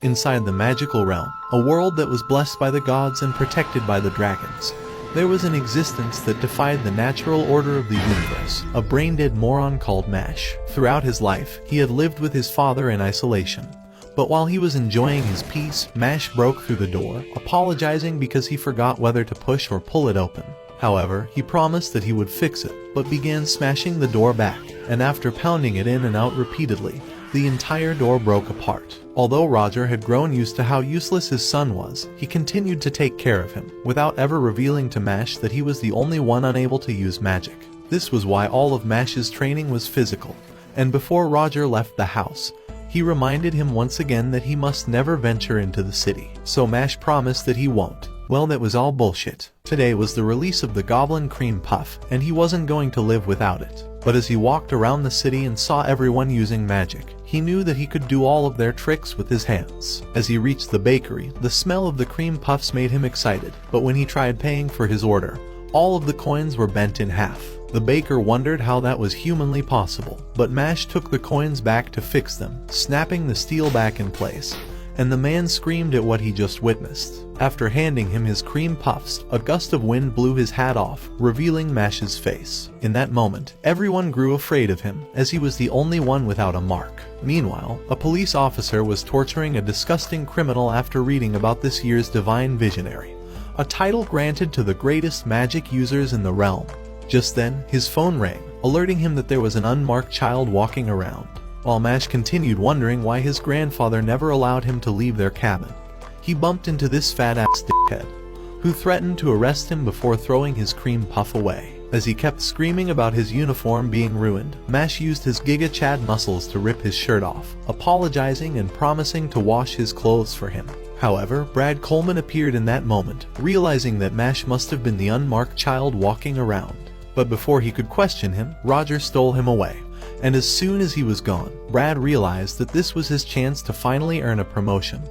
Inside the magical realm, a world that was blessed by the gods and protected by the dragons, there was an existence that defied the natural order of the universe, a brain-dead moron called Mashle. Throughout his life, he had lived with his father in isolation. But while he was enjoying his peace, Mashle broke through the door, apologizing because he forgot whether to push or pull it open. However, he promised that he would fix it, but began smashing the door back, and after pounding it in and out repeatedly, the entire door broke apart. Although Roger had grown used to how useless his son was, he continued to take care of him, without ever revealing to Mashle that he was the only one unable to use magic. This was why all of Mashle's training was physical, and before Roger left the house, he reminded him once again that he must never venture into the city. So Mashle promised that he won't. Well, that was all bullshit. Today was the release of the Goblin Cream Puff, and he wasn't going to live without it. But as he walked around the city and saw everyone using magic, he knew that he could do all of their tricks with his hands. As he reached the bakery, the smell of the cream puffs made him excited, but when he tried paying for his order, all of the coins were bent in half. The baker wondered how that was humanly possible, but Mashle took the coins back to fix them, snapping the steel back in place, and the man screamed at what he just witnessed. After handing him his cream puffs, a gust of wind blew his hat off, revealing Mashle's face. In that moment, everyone grew afraid of him, as he was the only one without a mark. Meanwhile, a police officer was torturing a disgusting criminal after reading about this year's Divine Visionary, a title granted to the greatest magic users in the realm. Just then, his phone rang, alerting him that there was an unmarked child walking around. While Mashle continued wondering why his grandfather never allowed him to leave their cabin, he bumped into this fat-ass dickhead, who threatened to arrest him before throwing his cream puff away. As he kept screaming about his uniform being ruined, Mashle used his Giga Chad muscles to rip his shirt off, apologizing and promising to wash his clothes for him. However, Brad Coleman appeared in that moment, realizing that Mashle must have been the unmarked child walking around. But before he could question him, Roger stole him away. And as soon as he was gone, Brad realized that this was his chance to finally earn a promotion,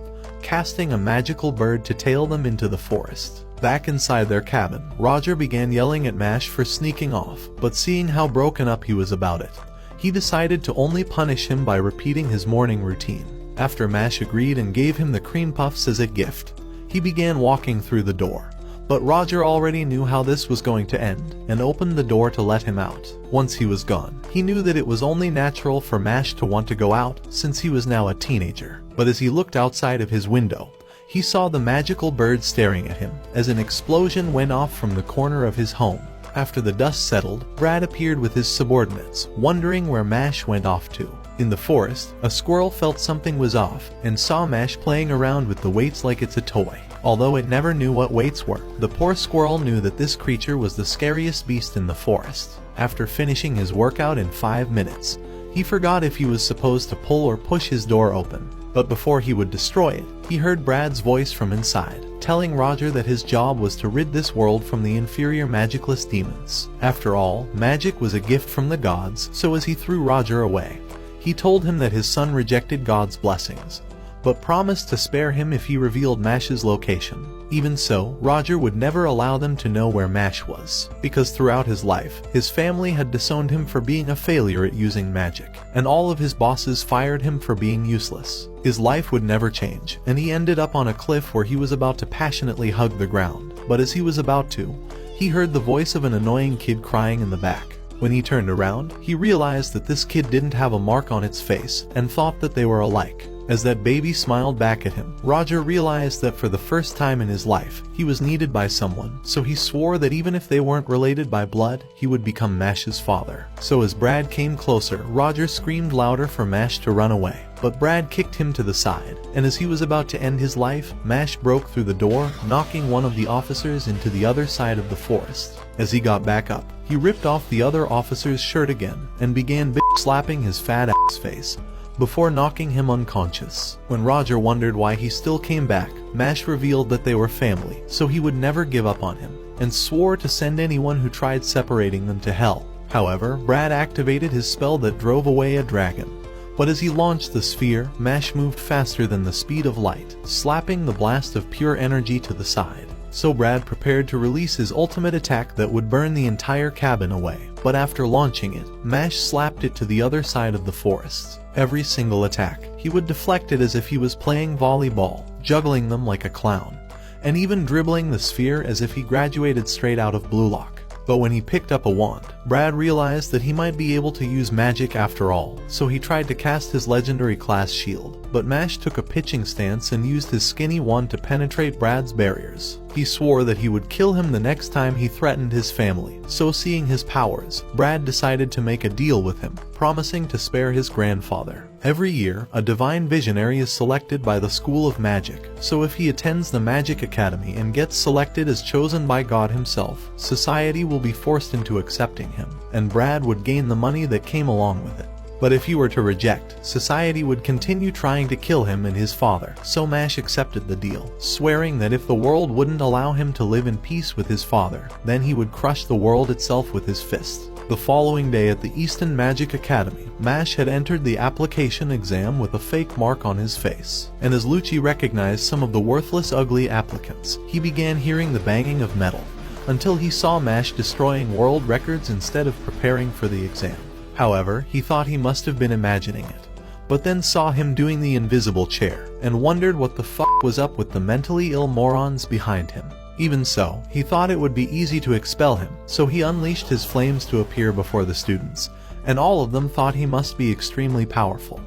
casting a magical bird to tail them into the forest. Back inside their cabin, Roger began yelling at Mashle for sneaking off, but seeing how broken up he was about it, he decided to only punish him by repeating his morning routine. After Mashle agreed and gave him the cream puffs as a gift, he began walking through the door. But Roger already knew how this was going to end, and opened the door to let him out. Once he was gone, he knew that it was only natural for Mashle to want to go out, since he was now a teenager. But as he looked outside of his window, he saw the magical bird staring at him, as an explosion went off from the corner of his home. After the dust settled, Brad appeared with his subordinates, wondering where Mashle went off to. In the forest, a squirrel felt something was off, and saw Mashle playing around with the weights like it's a toy. Although it never knew what weights were, the poor squirrel knew that this creature was the scariest beast in the forest. After finishing his workout in 5 minutes, he forgot if he was supposed to pull or push his door open. But before he would destroy it, he heard Brad's voice from inside, telling Roger that his job was to rid this world from the inferior magicless demons. After all, magic was a gift from the gods, so as he threw Roger away, he told him that his son rejected God's blessings, but promised to spare him if he revealed Mashle's location. Even so, Roger would never allow them to know where Mashle was, because throughout his life, his family had disowned him for being a failure at using magic, and all of his bosses fired him for being useless. His life would never change, and he ended up on a cliff where he was about to passionately hug the ground. But as he was about to, he heard the voice of an annoying kid crying in the back. When he turned around, he realized that this kid didn't have a mark on its face, and thought that they were alike. As that baby smiled back at him, Roger realized that for the first time in his life, he was needed by someone, so he swore that even if they weren't related by blood, he would become Mashle's father. So as Brad came closer, Roger screamed louder for Mashle to run away. But Brad kicked him to the side, and as he was about to end his life, Mashle broke through the door, knocking one of the officers into the other side of the forest. As he got back up, he ripped off the other officer's shirt again, and began slapping his fat ass face, before knocking him unconscious. When Roger wondered why he still came back, Mashle revealed that they were family, so he would never give up on him, and swore to send anyone who tried separating them to hell. However, Brad activated his spell that drove away a dragon. But as he launched the sphere, Mashle moved faster than the speed of light, slapping the blast of pure energy to the side. So Brad prepared to release his ultimate attack that would burn the entire cabin away. but after launching it, Mash slapped it to the other side of the forest. Every single attack, he would deflect it as if he was playing volleyball, juggling them like a clown, and even dribbling the sphere as if he graduated straight out of Blue Lock. But when he picked up a wand, Brad realized that he might be able to use magic after all, so he tried to cast his legendary class shield. But Mash took a pitching stance and used his skinny wand to penetrate Brad's barriers. He swore that he would kill him the next time he threatened his family, so seeing his powers, Brad decided to make a deal with him, promising to spare his grandfather. Every year, a divine visionary is selected by the School of Magic, so if he attends the Magic Academy and gets selected as chosen by God himself, society will be forced into accepting him, and Brad would gain the money that came along with it. But if he were to reject, society would continue trying to kill him and his father, so Mash accepted the deal, swearing that if the world wouldn't allow him to live in peace with his father, then he would crush the world itself with his fist. The following day at the Easton Magic Academy, Mash had entered the application exam with a fake mark on his face, and as Lucci recognized some of the worthless ugly applicants, he began hearing the banging of metal, until he saw Mash destroying world records instead of preparing for the exam. However, he thought he must have been imagining it, but then saw him doing the invisible chair, and wondered what the fuck was up with the mentally ill morons behind him. Even so, he thought it would be easy to expel him, so he unleashed his flames to appear before the students, and all of them thought he must be extremely powerful.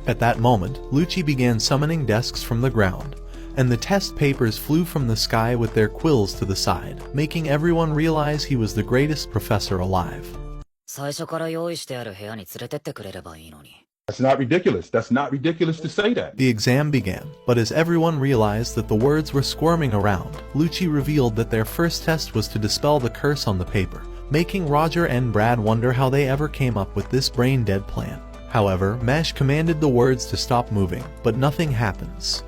At that moment, Lucci began summoning desks from the ground, and the test papers flew from the sky with their quills to the side, making everyone realize he was the greatest professor alive. That's not ridiculous. That's not ridiculous to say that. The exam began, but as everyone realized that the words were squirming around, Lucci revealed that their first test was to dispel the curse on the paper, making Roger and Brad wonder how they ever came up with this brain-dead plan. However, Mash commanded the words to stop moving, but nothing happens.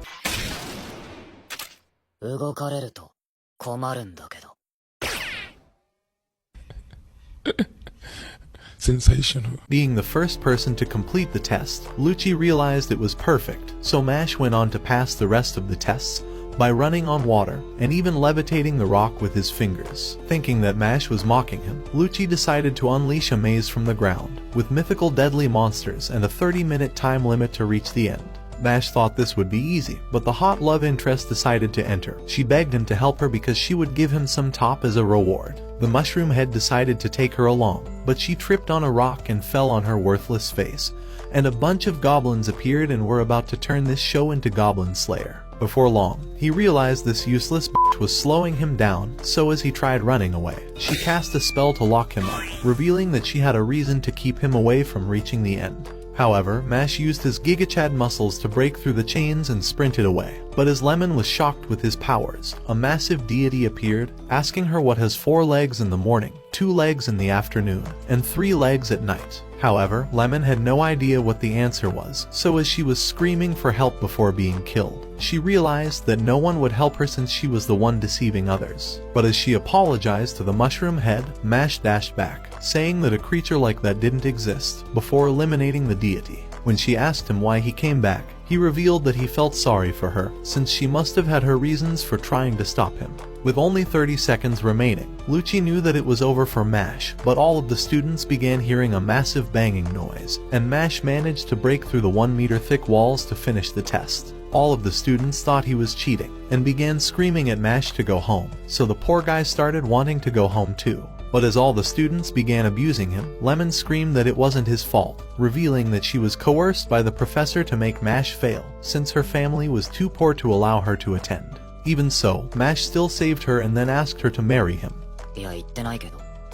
Sensational. Being the first person to complete the test, Lucci realized it was perfect, so Mash went on to pass the rest of the tests by running on water and even levitating the rock with his fingers. Thinking that Mash was mocking him, Lucci decided to unleash a maze from the ground, with mythical deadly monsters and a 30-minute time limit to reach the end. Mash thought this would be easy, but the hot love interest decided to enter. She begged him to help her because she would give him some top as a reward. The mushroom head decided to take her along, but she tripped on a rock and fell on her worthless face, and a bunch of goblins appeared and were about to turn this show into Goblin Slayer. Before long, he realized this useless bitch was slowing him down, so as he tried running away, she cast a spell to lock him up, revealing that she had a reason to keep him away from reaching the end. However, Mash used his Gigachad muscles to break through the chains and sprinted away. But as Lemon was shocked with his powers, a massive deity appeared, asking her what has 4 legs in the morning, 2 legs in the afternoon, and 3 legs at night. However, Lemon had no idea what the answer was, so as she was screaming for help before being killed, she realized that no one would help her since she was the one deceiving others. But as she apologized to the mushroom head, Mash dashed back, saying that a creature like that didn't exist, before eliminating the deity. When she asked him why he came back, he revealed that he felt sorry for her, since she must have had her reasons for trying to stop him. With only 30 seconds remaining, Lucci knew that it was over for Mash, but all of the students began hearing a massive banging noise, and Mash managed to break through the 1-meter thick walls to finish the test. All of the students thought he was cheating, and began screaming at Mash to go home, so the poor guy started wanting to go home too. But as all the students began abusing him, Lemon screamed that it wasn't his fault, revealing that she was coerced by the professor to make Mash fail, since her family was too poor to allow her to attend. Even so, Mash still saved her and then asked her to marry him.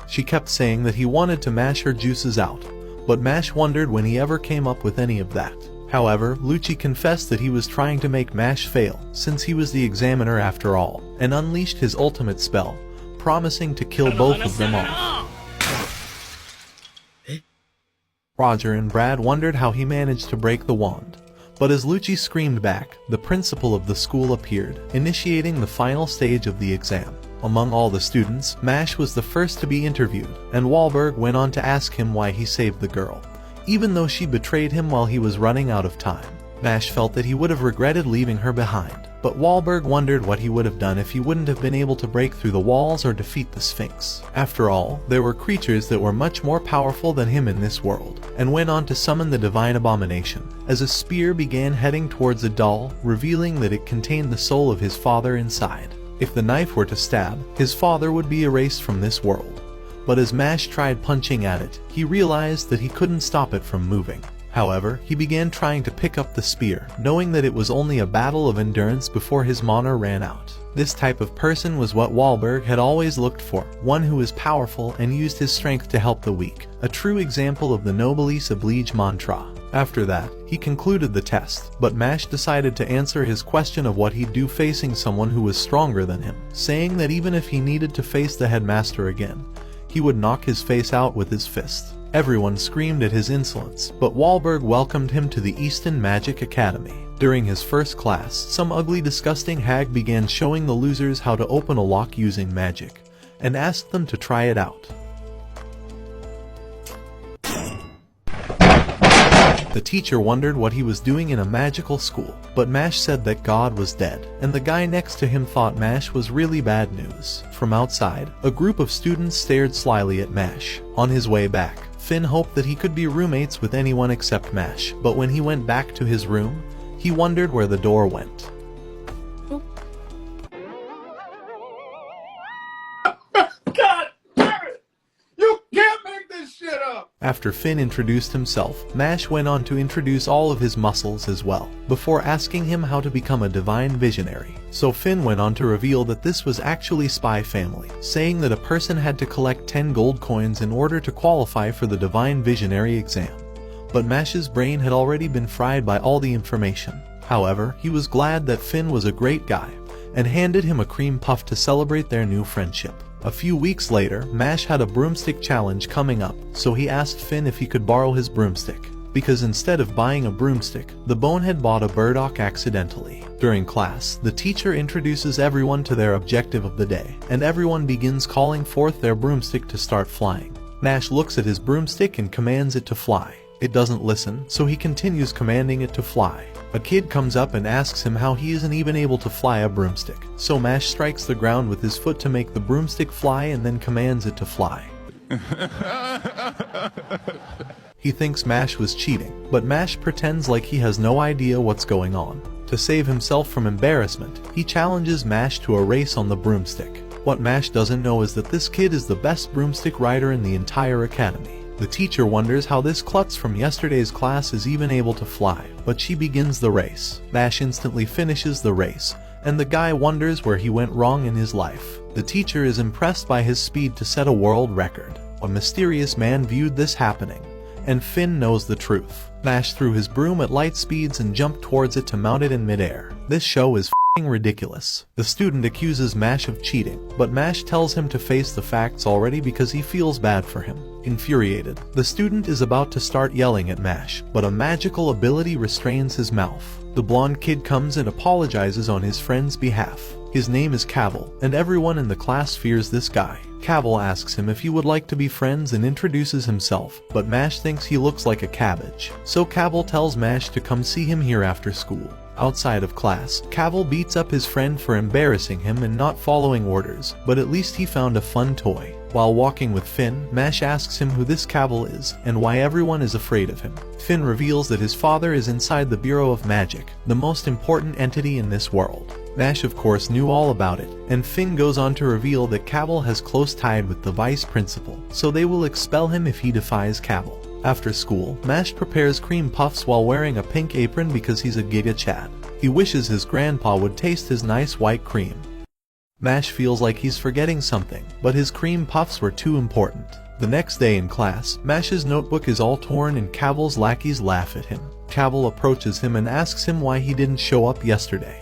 She kept saying that he wanted to mash her juices out, but Mash wondered when he ever came up with any of that. However, Lucci confessed that he was trying to make Mash fail, since he was the examiner after all, and unleashed his ultimate spell, promising to kill both of them off. Roger and Brad wondered how he managed to break the wand, but as Lucci screamed back, the principal of the school appeared, initiating the final stage of the exam. Among all the students, Mash was the first to be interviewed, and Wahlberg went on to ask him why he saved the girl, even though she betrayed him while he was running out of time. Mash felt that he would have regretted leaving her behind, but Wahlberg wondered what he would have done if he wouldn't have been able to break through the walls or defeat the Sphinx. After all, there were creatures that were much more powerful than him in this world, and went on to summon the divine abomination, as a spear began heading towards a doll, revealing that it contained the soul of his father inside. If the knife were to stab, his father would be erased from this world. But as Mash tried punching at it, he realized that he couldn't stop it from moving. However, he began trying to pick up the spear, knowing that it was only a battle of endurance before his mana ran out. This type of person was what Wahlberg had always looked for, one who was powerful and used his strength to help the weak, a true example of the noblesse oblige mantra. After that, he concluded the test, but Mash decided to answer his question of what he'd do facing someone who was stronger than him, saying that even if he needed to face the headmaster again, he would knock his face out with his fist. Everyone screamed at his insolence, but Wahlberg welcomed him to the Easton Magic Academy. During his first class, some ugly, disgusting hag began showing the losers how to open a lock using magic, and asked them to try it out. The teacher wondered what he was doing in a magical school, but Mash said that God was dead, and the guy next to him thought Mash was really bad news. From outside, a group of students stared slyly at Mash. On his way back, Finn hoped that he could be roommates with anyone except Mash, but when he went back to his room, he wondered where the door went. God damn it! You can't make this shit up! After Finn introduced himself, Mash went on to introduce all of his muscles as well, before asking him how to become a divine visionary. So Finn went on to reveal that this was actually Spy Family, saying that a person had to collect 10 gold coins in order to qualify for the divine visionary exam. But Mash's brain had already been fried by all the information. However, he was glad that Finn was a great guy, and handed him a cream puff to celebrate their new friendship. A few weeks later, Mash had a broomstick challenge coming up, so he asked Finn if he could borrow his broomstick, because instead of buying a broomstick, the bonehead bought a burdock accidentally. During class, the teacher introduces everyone to their objective of the day, and everyone begins calling forth their broomstick to start flying. Mash looks at his broomstick and commands it to fly. It doesn't listen, so he continues commanding it to fly. A kid comes up and asks him how he isn't even able to fly a broomstick. So Mash strikes the ground with his foot to make the broomstick fly and then commands it to fly. He thinks Mash was cheating, but Mash pretends like he has no idea what's going on. To save himself from embarrassment, he challenges Mash to a race on the broomstick. What Mash doesn't know is that this kid is the best broomstick rider in the entire academy. The teacher wonders how this klutz from yesterday's class is even able to fly, but she begins the race. Mash instantly finishes the race, and the guy wonders where he went wrong in his life. The teacher is impressed by his speed to set a world record. A mysterious man viewed this happening, and Finn knows the truth. Mash threw his broom at light speeds and jumped towards it to mount it in midair. This show is f***ing ridiculous. The student accuses Mash of cheating, but Mash tells him to face the facts already because he feels bad for him. Infuriated, the student is about to start yelling at Mash, but a magical ability restrains his mouth. The blonde kid comes and apologizes on his friend's behalf. His name is Cavil, and everyone in the class fears this guy. Cavil asks him if he would like to be friends and introduces himself, but Mash thinks he looks like a cabbage. So Cavil tells Mash to come see him here after school. Outside of class, Cavil beats up his friend for embarrassing him and not following orders, but at least he found a fun toy. While walking with Finn, Mash asks him who this Cavil is, and why everyone is afraid of him. Finn reveals that his father is inside the Bureau of Magic, the most important entity in this world. Mash of course knew all about it, and Finn goes on to reveal that Cavil has close tied with the vice principal, so they will expel him if he defies Cavil. After school, Mash prepares cream puffs while wearing a pink apron because he's a Giga Chad. He wishes his grandpa would taste his nice white cream. Mash feels like he's forgetting something, but his cream puffs were too important. The next day in class, Mash's notebook is all torn and Cavil's lackeys laugh at him. Cavil approaches him and asks him why he didn't show up yesterday.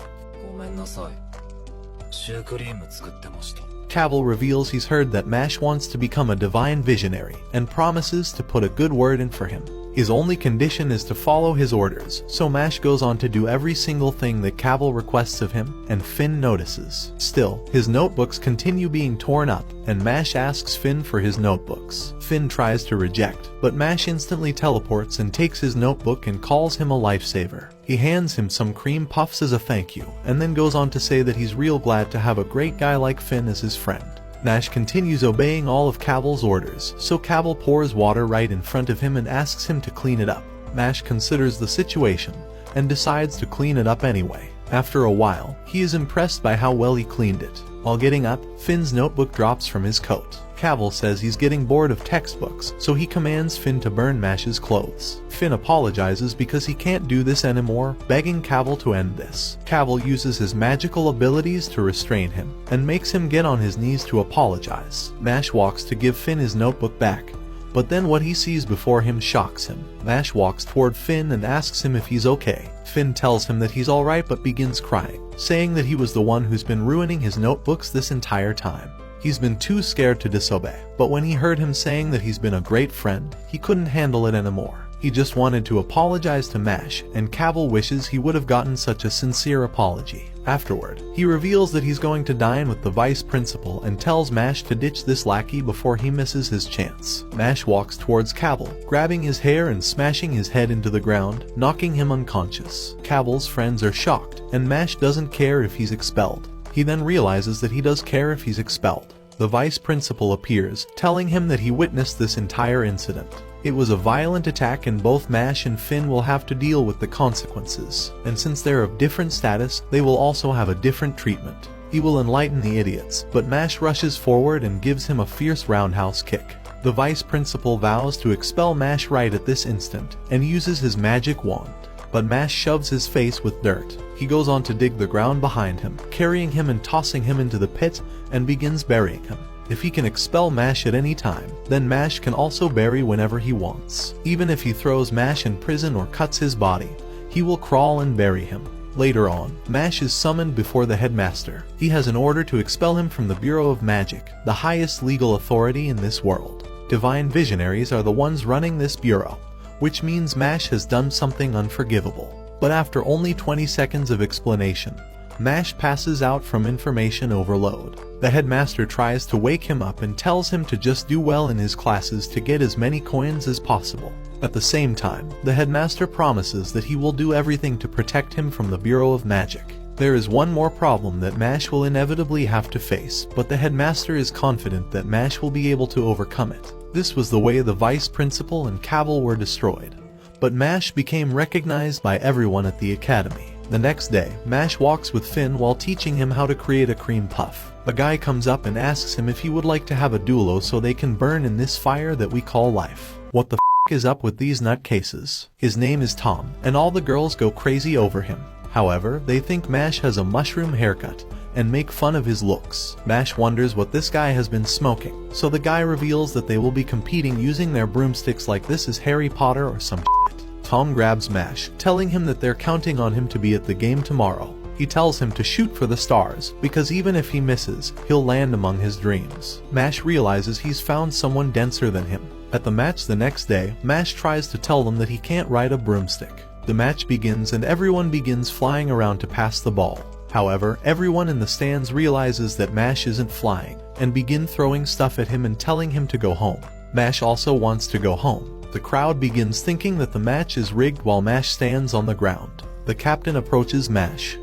Cavil reveals he's heard that Mash wants to become a divine visionary and promises to put a good word in for him. His only condition is to follow his orders, so Mash goes on to do every single thing that Cavil requests of him, and Finn notices. Still, his notebooks continue being torn up, and Mash asks Finn for his notebooks. Finn tries to reject, but Mash instantly teleports and takes his notebook and calls him a lifesaver. He hands him some cream puffs as a thank you, and then goes on to say that he's real glad to have a great guy like Finn as his friend. Mash continues obeying all of Cavil's orders, so Cavil pours water right in front of him and asks him to clean it up. Mash considers the situation, and decides to clean it up anyway. After a while, he is impressed by how well he cleaned it. While getting up, Finn's notebook drops from his coat. Cavil says he's getting bored of textbooks, so he commands Finn to burn Mash's clothes. Finn apologizes because he can't do this anymore, begging Cavil to end this. Cavil uses his magical abilities to restrain him, and makes him get on his knees to apologize. Mash walks to give Finn his notebook back, but then what he sees before him shocks him. Mash walks toward Finn and asks him if he's okay. Finn tells him that he's alright but begins crying, saying that he was the one who's been ruining his notebooks this entire time. He's been too scared to disobey, but when he heard him saying that he's been a great friend, he couldn't handle it anymore. He just wanted to apologize to Mash, and Cavil wishes he would have gotten such a sincere apology. Afterward, he reveals that he's going to dine with the vice principal and tells Mash to ditch this lackey before he misses his chance. Mash walks towards Cavil, grabbing his hair and smashing his head into the ground, knocking him unconscious. Cavil's friends are shocked, and Mash doesn't care if he's expelled. He then realizes that he does care if he's expelled. The vice principal appears, telling him that he witnessed this entire incident. It was a violent attack and both Mash and Finn will have to deal with the consequences. And since they're of different status, they will also have a different treatment. He will enlighten the idiots, but Mash rushes forward and gives him a fierce roundhouse kick. The vice principal vows to expel Mash right at this instant, and uses his magic wand. But Mash shoves his face with dirt. He goes on to dig the ground behind him, carrying him and tossing him into the pit, and begins burying him. If he can expel Mash at any time, then Mash can also bury whenever he wants. Even if he throws Mash in prison or cuts his body, he will crawl and bury him. Later on, Mash is summoned before the headmaster. He has an order to expel him from the Bureau of Magic, the highest legal authority in this world. Divine visionaries are the ones running this bureau, which means Mash has done something unforgivable. But after only 20 seconds of explanation, Mash passes out from information overload. The headmaster tries to wake him up and tells him to just do well in his classes to get as many coins as possible. At the same time, the headmaster promises that he will do everything to protect him from the Bureau of Magic. There is one more problem that Mash will inevitably have to face, but the headmaster is confident that Mash will be able to overcome it. This was the way the vice principal and Cavil were destroyed. But Mash became recognized by everyone at the academy. The next day, Mash walks with Finn while teaching him how to create a cream puff. A guy comes up and asks him if he would like to have a duelo so they can burn in this fire that we call life. What the f is up with these nutcases? His name is Tom, and all the girls go crazy over him. However, they think Mash has a mushroom haircut and make fun of his looks. Mash wonders what this guy has been smoking, so the guy reveals that they will be competing using their broomsticks like this is Harry Potter or some shit. Tom grabs Mash, telling him that they're counting on him to be at the game tomorrow. He tells him to shoot for the stars, because even if he misses, he'll land among his dreams. Mash realizes he's found someone denser than him. At the match the next day, Mash tries to tell them that he can't ride a broomstick. The match begins and everyone begins flying around to pass the ball. However, everyone in the stands realizes that Mash isn't flying, and begin throwing stuff at him and telling him to go home. Mash also wants to go home. The crowd begins thinking that the match is rigged while Mash stands on the ground. The captain approaches Mash.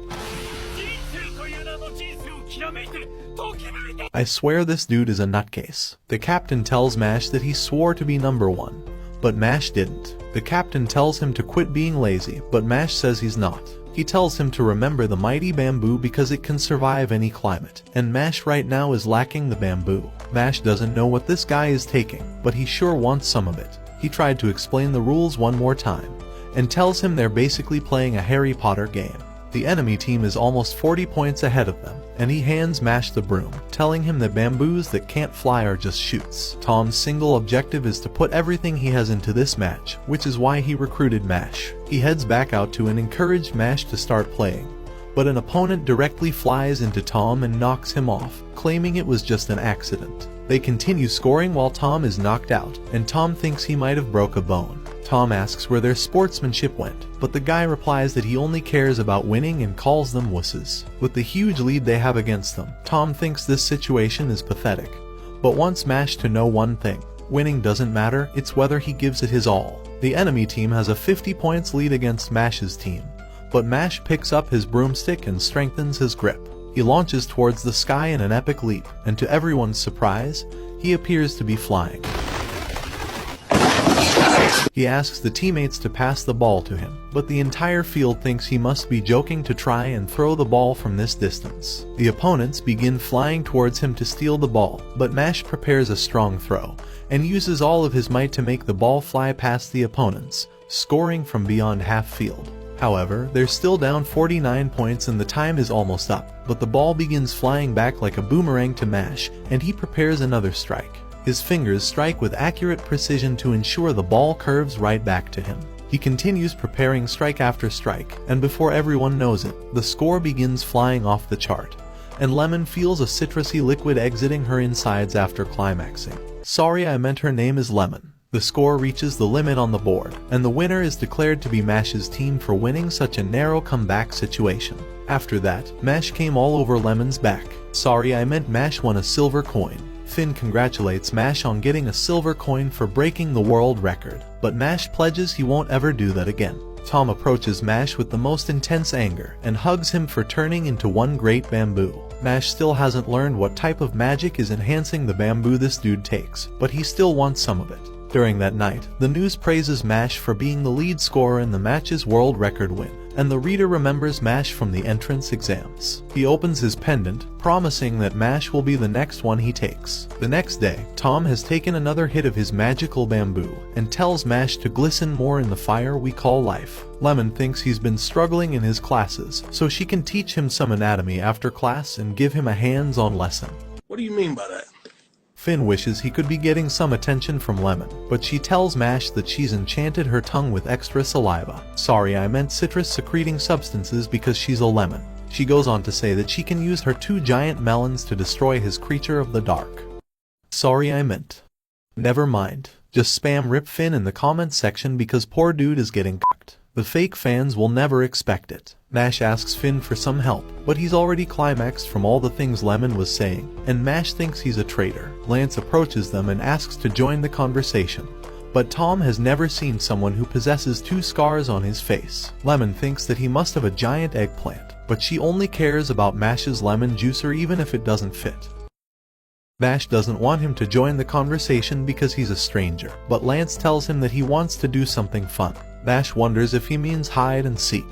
I swear this dude is a nutcase. The captain tells Mash that he swore to be number one, but Mash didn't. The captain tells him to quit being lazy, but Mash says he's not. He tells him to remember the mighty bamboo because it can survive any climate, and Mash right now is lacking the bamboo. Mash doesn't know what this guy is taking, but he sure wants some of it. He tried to explain the rules one more time, and tells him they're basically playing a Harry Potter game. The enemy team is almost 40 points ahead of them, and he hands Mash the broom, telling him that bamboos that can't fly are just shoots. Tom's single objective is to put everything he has into this match, which is why he recruited Mash. He heads back out to and encouraged Mash to start playing, but an opponent directly flies into Tom and knocks him off, claiming it was just an accident. They continue scoring while Tom is knocked out, and Tom thinks he might have broke a bone. Tom asks where their sportsmanship went, but the guy replies that he only cares about winning and calls them wusses. With the huge lead they have against them, Tom thinks this situation is pathetic, but wants Mash to know one thing. Winning doesn't matter, it's whether he gives it his all. The enemy team has a 50 points lead against Mash's team, but Mash picks up his broomstick and strengthens his grip. He launches towards the sky in an epic leap, and to everyone's surprise, he appears to be flying. He asks the teammates to pass the ball to him, but the entire field thinks he must be joking to try and throw the ball from this distance. The opponents begin flying towards him to steal the ball, but Mash prepares a strong throw, and uses all of his might to make the ball fly past the opponents, scoring from beyond half field. However, they're still down 49 points and the time is almost up, but the ball begins flying back like a boomerang to Mash, and he prepares another strike. His fingers strike with accurate precision to ensure the ball curves right back to him. He continues preparing strike after strike, and before everyone knows it, the score begins flying off the chart, and Lemon feels a citrusy liquid exiting her insides after climaxing. Sorry, I meant her name is Lemon. The score reaches the limit on the board, and the winner is declared to be Mash's team for winning such a narrow comeback situation. After that, Mash came all over Lemon's back. Sorry, I meant Mash won a silver coin. Finn congratulates Mash on getting a silver coin for breaking the world record, but Mash pledges he won't ever do that again. Tom approaches Mash with the most intense anger and hugs him for turning into one great bamboo. Mash still hasn't learned what type of magic is enhancing the bamboo this dude takes, but he still wants some of it. During that night, the news praises Mash for being the lead scorer in the match's world record win, and the reader remembers Mash from the entrance exams. He opens his pendant, promising that Mash will be the next one he takes. The next day, Tom has taken another hit of his magical bamboo, and tells Mash to glisten more in the fire we call life. Lemon thinks he's been struggling in his classes, so she can teach him some anatomy after class and give him a hands-on lesson. What do you mean by that? Finn wishes he could be getting some attention from Lemon, but she tells Mash that she's enchanted her tongue with extra saliva. Sorry, I meant citrus-secreting substances because she's a lemon. She goes on to say that she can use her 2 giant melons to destroy his creature of the dark. Sorry, I meant. Never mind. Just spam Rip Finn in the comments section because poor dude is getting cucked. The fake fans will never expect it. Mash asks Finn for some help, but he's already climaxed from all the things Lemon was saying, and Mash thinks he's a traitor. Lance approaches them and asks to join the conversation, but Tom has never seen someone who possesses 2 scars on his face. Lemon thinks that he must have a giant eggplant, but she only cares about Mash's lemon juicer even if it doesn't fit. Mash doesn't want him to join the conversation because he's a stranger, but Lance tells him that he wants to do something fun. Mash wonders if he means hide and seek.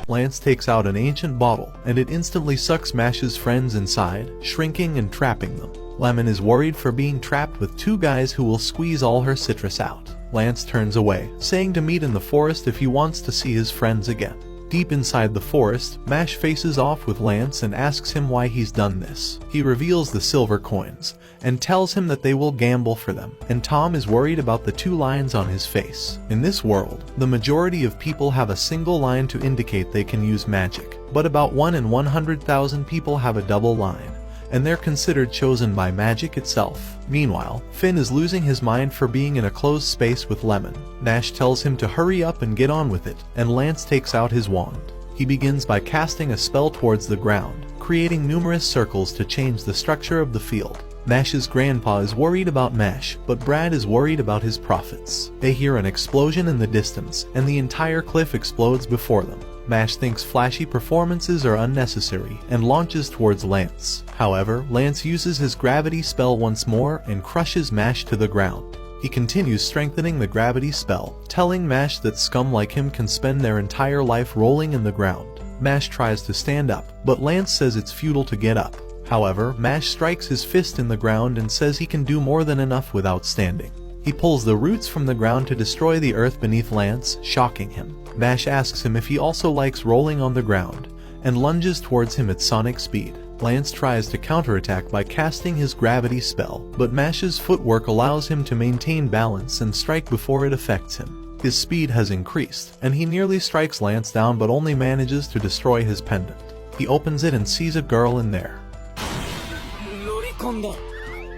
Lance takes out an ancient bottle, and it instantly sucks Mash's friends inside, shrinking and trapping them. Lemon is worried for being trapped with 2 guys who will squeeze all her citrus out. Lance turns away, saying to meet in the forest if he wants to see his friends again. Deep inside the forest, Mash faces off with Lance and asks him why he's done this. He reveals the silver coins, and tells him that they will gamble for them, and Tom is worried about the 2 lines on his face. In this world, the majority of people have a single line to indicate they can use magic, but about 1 in 100,000 people have a double line, and they're considered chosen by magic itself. Meanwhile, Finn is losing his mind for being in a closed space with Lemon. Mash tells him to hurry up and get on with it, and Lance takes out his wand. He begins by casting a spell towards the ground, creating numerous circles to change the structure of the field. Mash's grandpa is worried about Mash, but Brad is worried about his profits. They hear an explosion in the distance, and the entire cliff explodes before them. Mash thinks flashy performances are unnecessary and launches towards Lance. However, Lance uses his gravity spell once more and crushes Mash to the ground. He continues strengthening the gravity spell, telling Mash that scum like him can spend their entire life rolling in the ground. Mash tries to stand up, but Lance says it's futile to get up. However, Mash strikes his fist in the ground and says he can do more than enough without standing. He pulls the roots from the ground to destroy the earth beneath Lance, shocking him. Mash asks him if he also likes rolling on the ground, and lunges towards him at sonic speed. Lance tries to counterattack by casting his gravity spell, but Mash's footwork allows him to maintain balance and strike before it affects him. His speed has increased, and he nearly strikes Lance down but only manages to destroy his pendant. He opens it and sees a girl in there.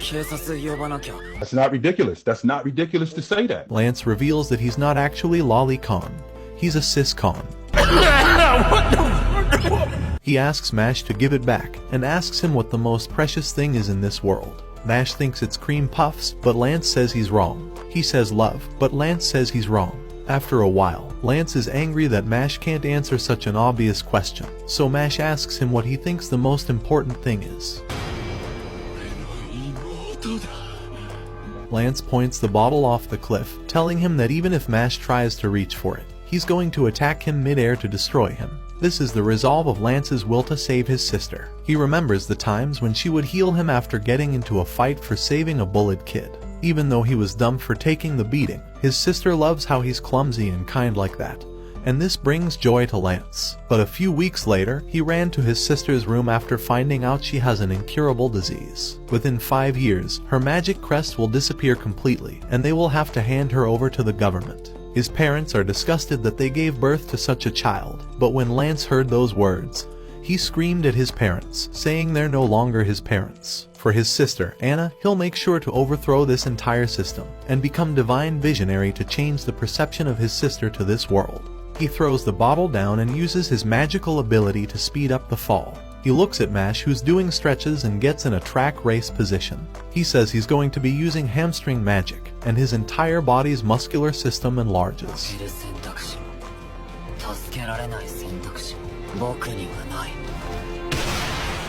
That's not ridiculous. That's not ridiculous to say that. Lance reveals that he's not actually Lolicon. He's a Siscon. He asks Mash to give it back, and asks him what the most precious thing is in this world. Mash thinks it's cream puffs, but Lance says he's wrong. He says love, but Lance says he's wrong. After a while, Lance is angry that Mash can't answer such an obvious question, so Mash asks him what he thinks the most important thing is. Lance points the bottle off the cliff, telling him that even if Mash tries to reach for it, he's going to attack him mid-air to destroy him. This is the resolve of Lance's will to save his sister. He remembers the times when she would heal him after getting into a fight for saving a bullied kid. Even though he was dumb for taking the beating, his sister loves how he's clumsy and kind like that, and this brings joy to Lance. But a few weeks later, he ran to his sister's room after finding out she has an incurable disease. Within 5 years, her magic crest will disappear completely, and they will have to hand her over to the government. His parents are disgusted that they gave birth to such a child, but when Lance heard those words, he screamed at his parents, saying they're no longer his parents. For his sister, Anna, he'll make sure to overthrow this entire system, and become divine visionary to change the perception of his sister to this world. He throws the bottle down and uses his magical ability to speed up the fall. He looks at Mash, who's doing stretches, and gets in a track race position. He says he's going to be using hamstring magic, and his entire body's muscular system enlarges.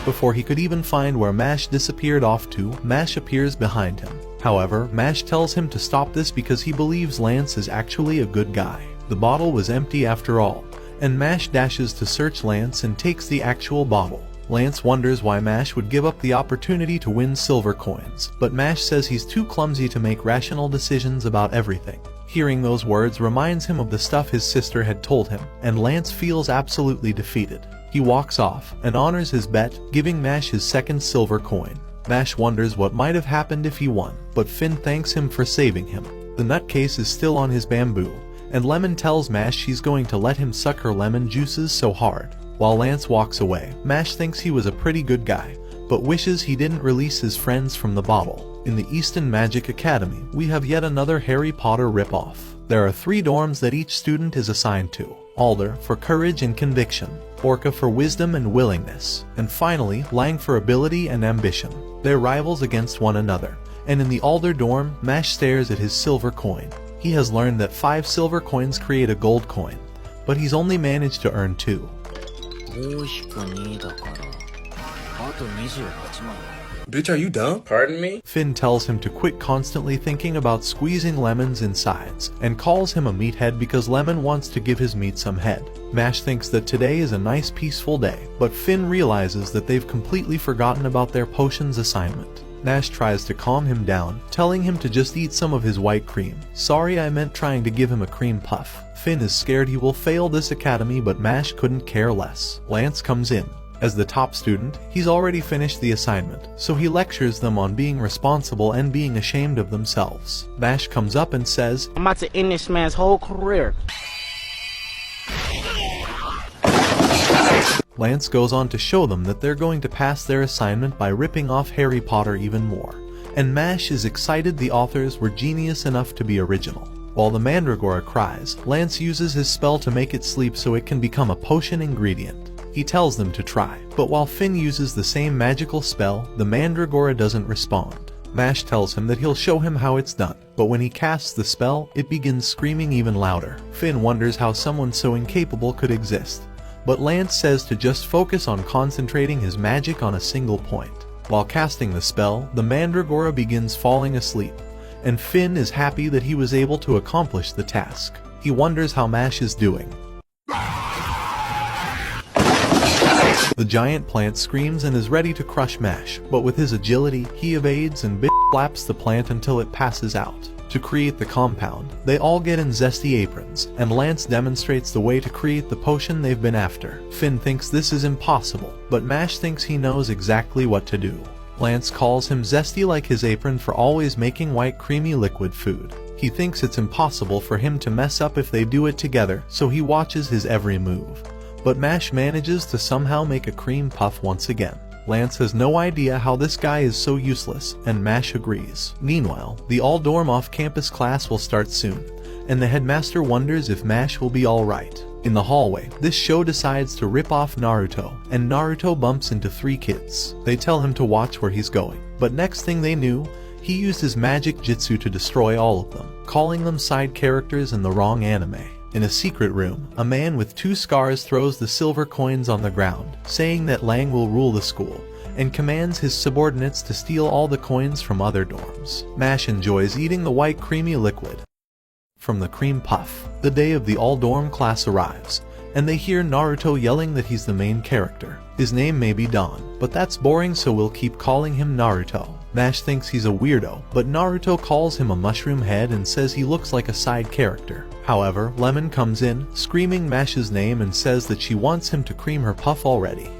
Before he could even find where Mash disappeared off to, Mash appears behind him. However, Mash tells him to stop this because he believes Lance is actually a good guy. The bottle was empty after all, and Mash dashes to search Lance and takes the actual bottle. Lance wonders why Mash would give up the opportunity to win silver coins, but Mash says he's too clumsy to make rational decisions about everything. Hearing those words reminds him of the stuff his sister had told him, and Lance feels absolutely defeated. He walks off and honors his bet, giving Mash his second silver coin. Mash wonders what might have happened if he won, but Finn thanks him for saving him. The nutcase is still on his bamboo, and Lemon tells Mash she's going to let him suck her lemon juices so hard. While Lance walks away, Mash thinks he was a pretty good guy, but wishes he didn't release his friends from the bottle. In the Easton Magic Academy, we have yet another Harry Potter ripoff. There are 3 dorms that each student is assigned to. Alder for courage and conviction, Orca for wisdom and willingness, and finally Lang for ability and ambition. They're rivals against one another, and in the Alder dorm, Mash stares at his silver coin. He has learned that 5 silver coins create a gold coin, but he's only managed to earn 2. Bitch, are you dumb? Pardon me? Finn tells him to quit constantly thinking about squeezing Lemon's insides, and calls him a meathead because Lemon wants to give his meat some head. Mash thinks that today is a nice peaceful day, but Finn realizes that they've completely forgotten about their potions assignment. Mash tries to calm him down, telling him to just eat some of his white cream. Sorry, I meant trying to give him a cream puff. Finn is scared he will fail this academy, but Mash couldn't care less. Lance comes in. As the top student, he's already finished the assignment, so he lectures them on being responsible and being ashamed of themselves. Mash comes up and says, I'm about to end this man's whole career. Lance goes on to show them that they're going to pass their assignment by ripping off Harry Potter even more. And Mash is excited the authors were genius enough to be original. While the Mandragora cries, Lance uses his spell to make it sleep so it can become a potion ingredient. He tells them to try, but while Finn uses the same magical spell, the Mandragora doesn't respond. Mash tells him that he'll show him how it's done, but when he casts the spell, it begins screaming even louder. Finn wonders how someone so incapable could exist, but Lance says to just focus on concentrating his magic on a single point. While casting the spell, the Mandragora begins falling asleep, and Finn is happy that he was able to accomplish the task. He wonders how Mash is doing. The giant plant screams and is ready to crush Mash, but with his agility, he evades and slaps the plant until it passes out. To create the compound, they all get in zesty aprons, and Lance demonstrates the way to create the potion they've been after. Finn thinks this is impossible, but Mash thinks he knows exactly what to do. Lance calls him zesty like his apron for always making white creamy liquid food. He thinks it's impossible for him to mess up if they do it together, so he watches his every move. But Mash manages to somehow make a cream puff once again. Lance has no idea how this guy is so useless, and Mash agrees. Meanwhile, the all-dorm off-campus class will start soon, and the headmaster wonders if Mash will be alright. In the hallway, this show decides to rip off Naruto, and Naruto bumps into 3 kids. They tell him to watch where he's going, but next thing they knew, he used his magic jutsu to destroy all of them, calling them side characters in the wrong anime. In a secret room, a man with 2 scars throws the silver coins on the ground, saying that Lang will rule the school, and commands his subordinates to steal all the coins from other dorms. Mash enjoys eating the white creamy liquid from the cream puff. The day of the all-dorm class arrives, and they hear Naruto yelling that he's the main character. His name may be Don, but that's boring, so we'll keep calling him Naruto. Mash thinks he's a weirdo, but Naruto calls him a mushroom head and says he looks like a side character. However, Lemon comes in, screaming Mash's name and says that she wants him to cream her puff already.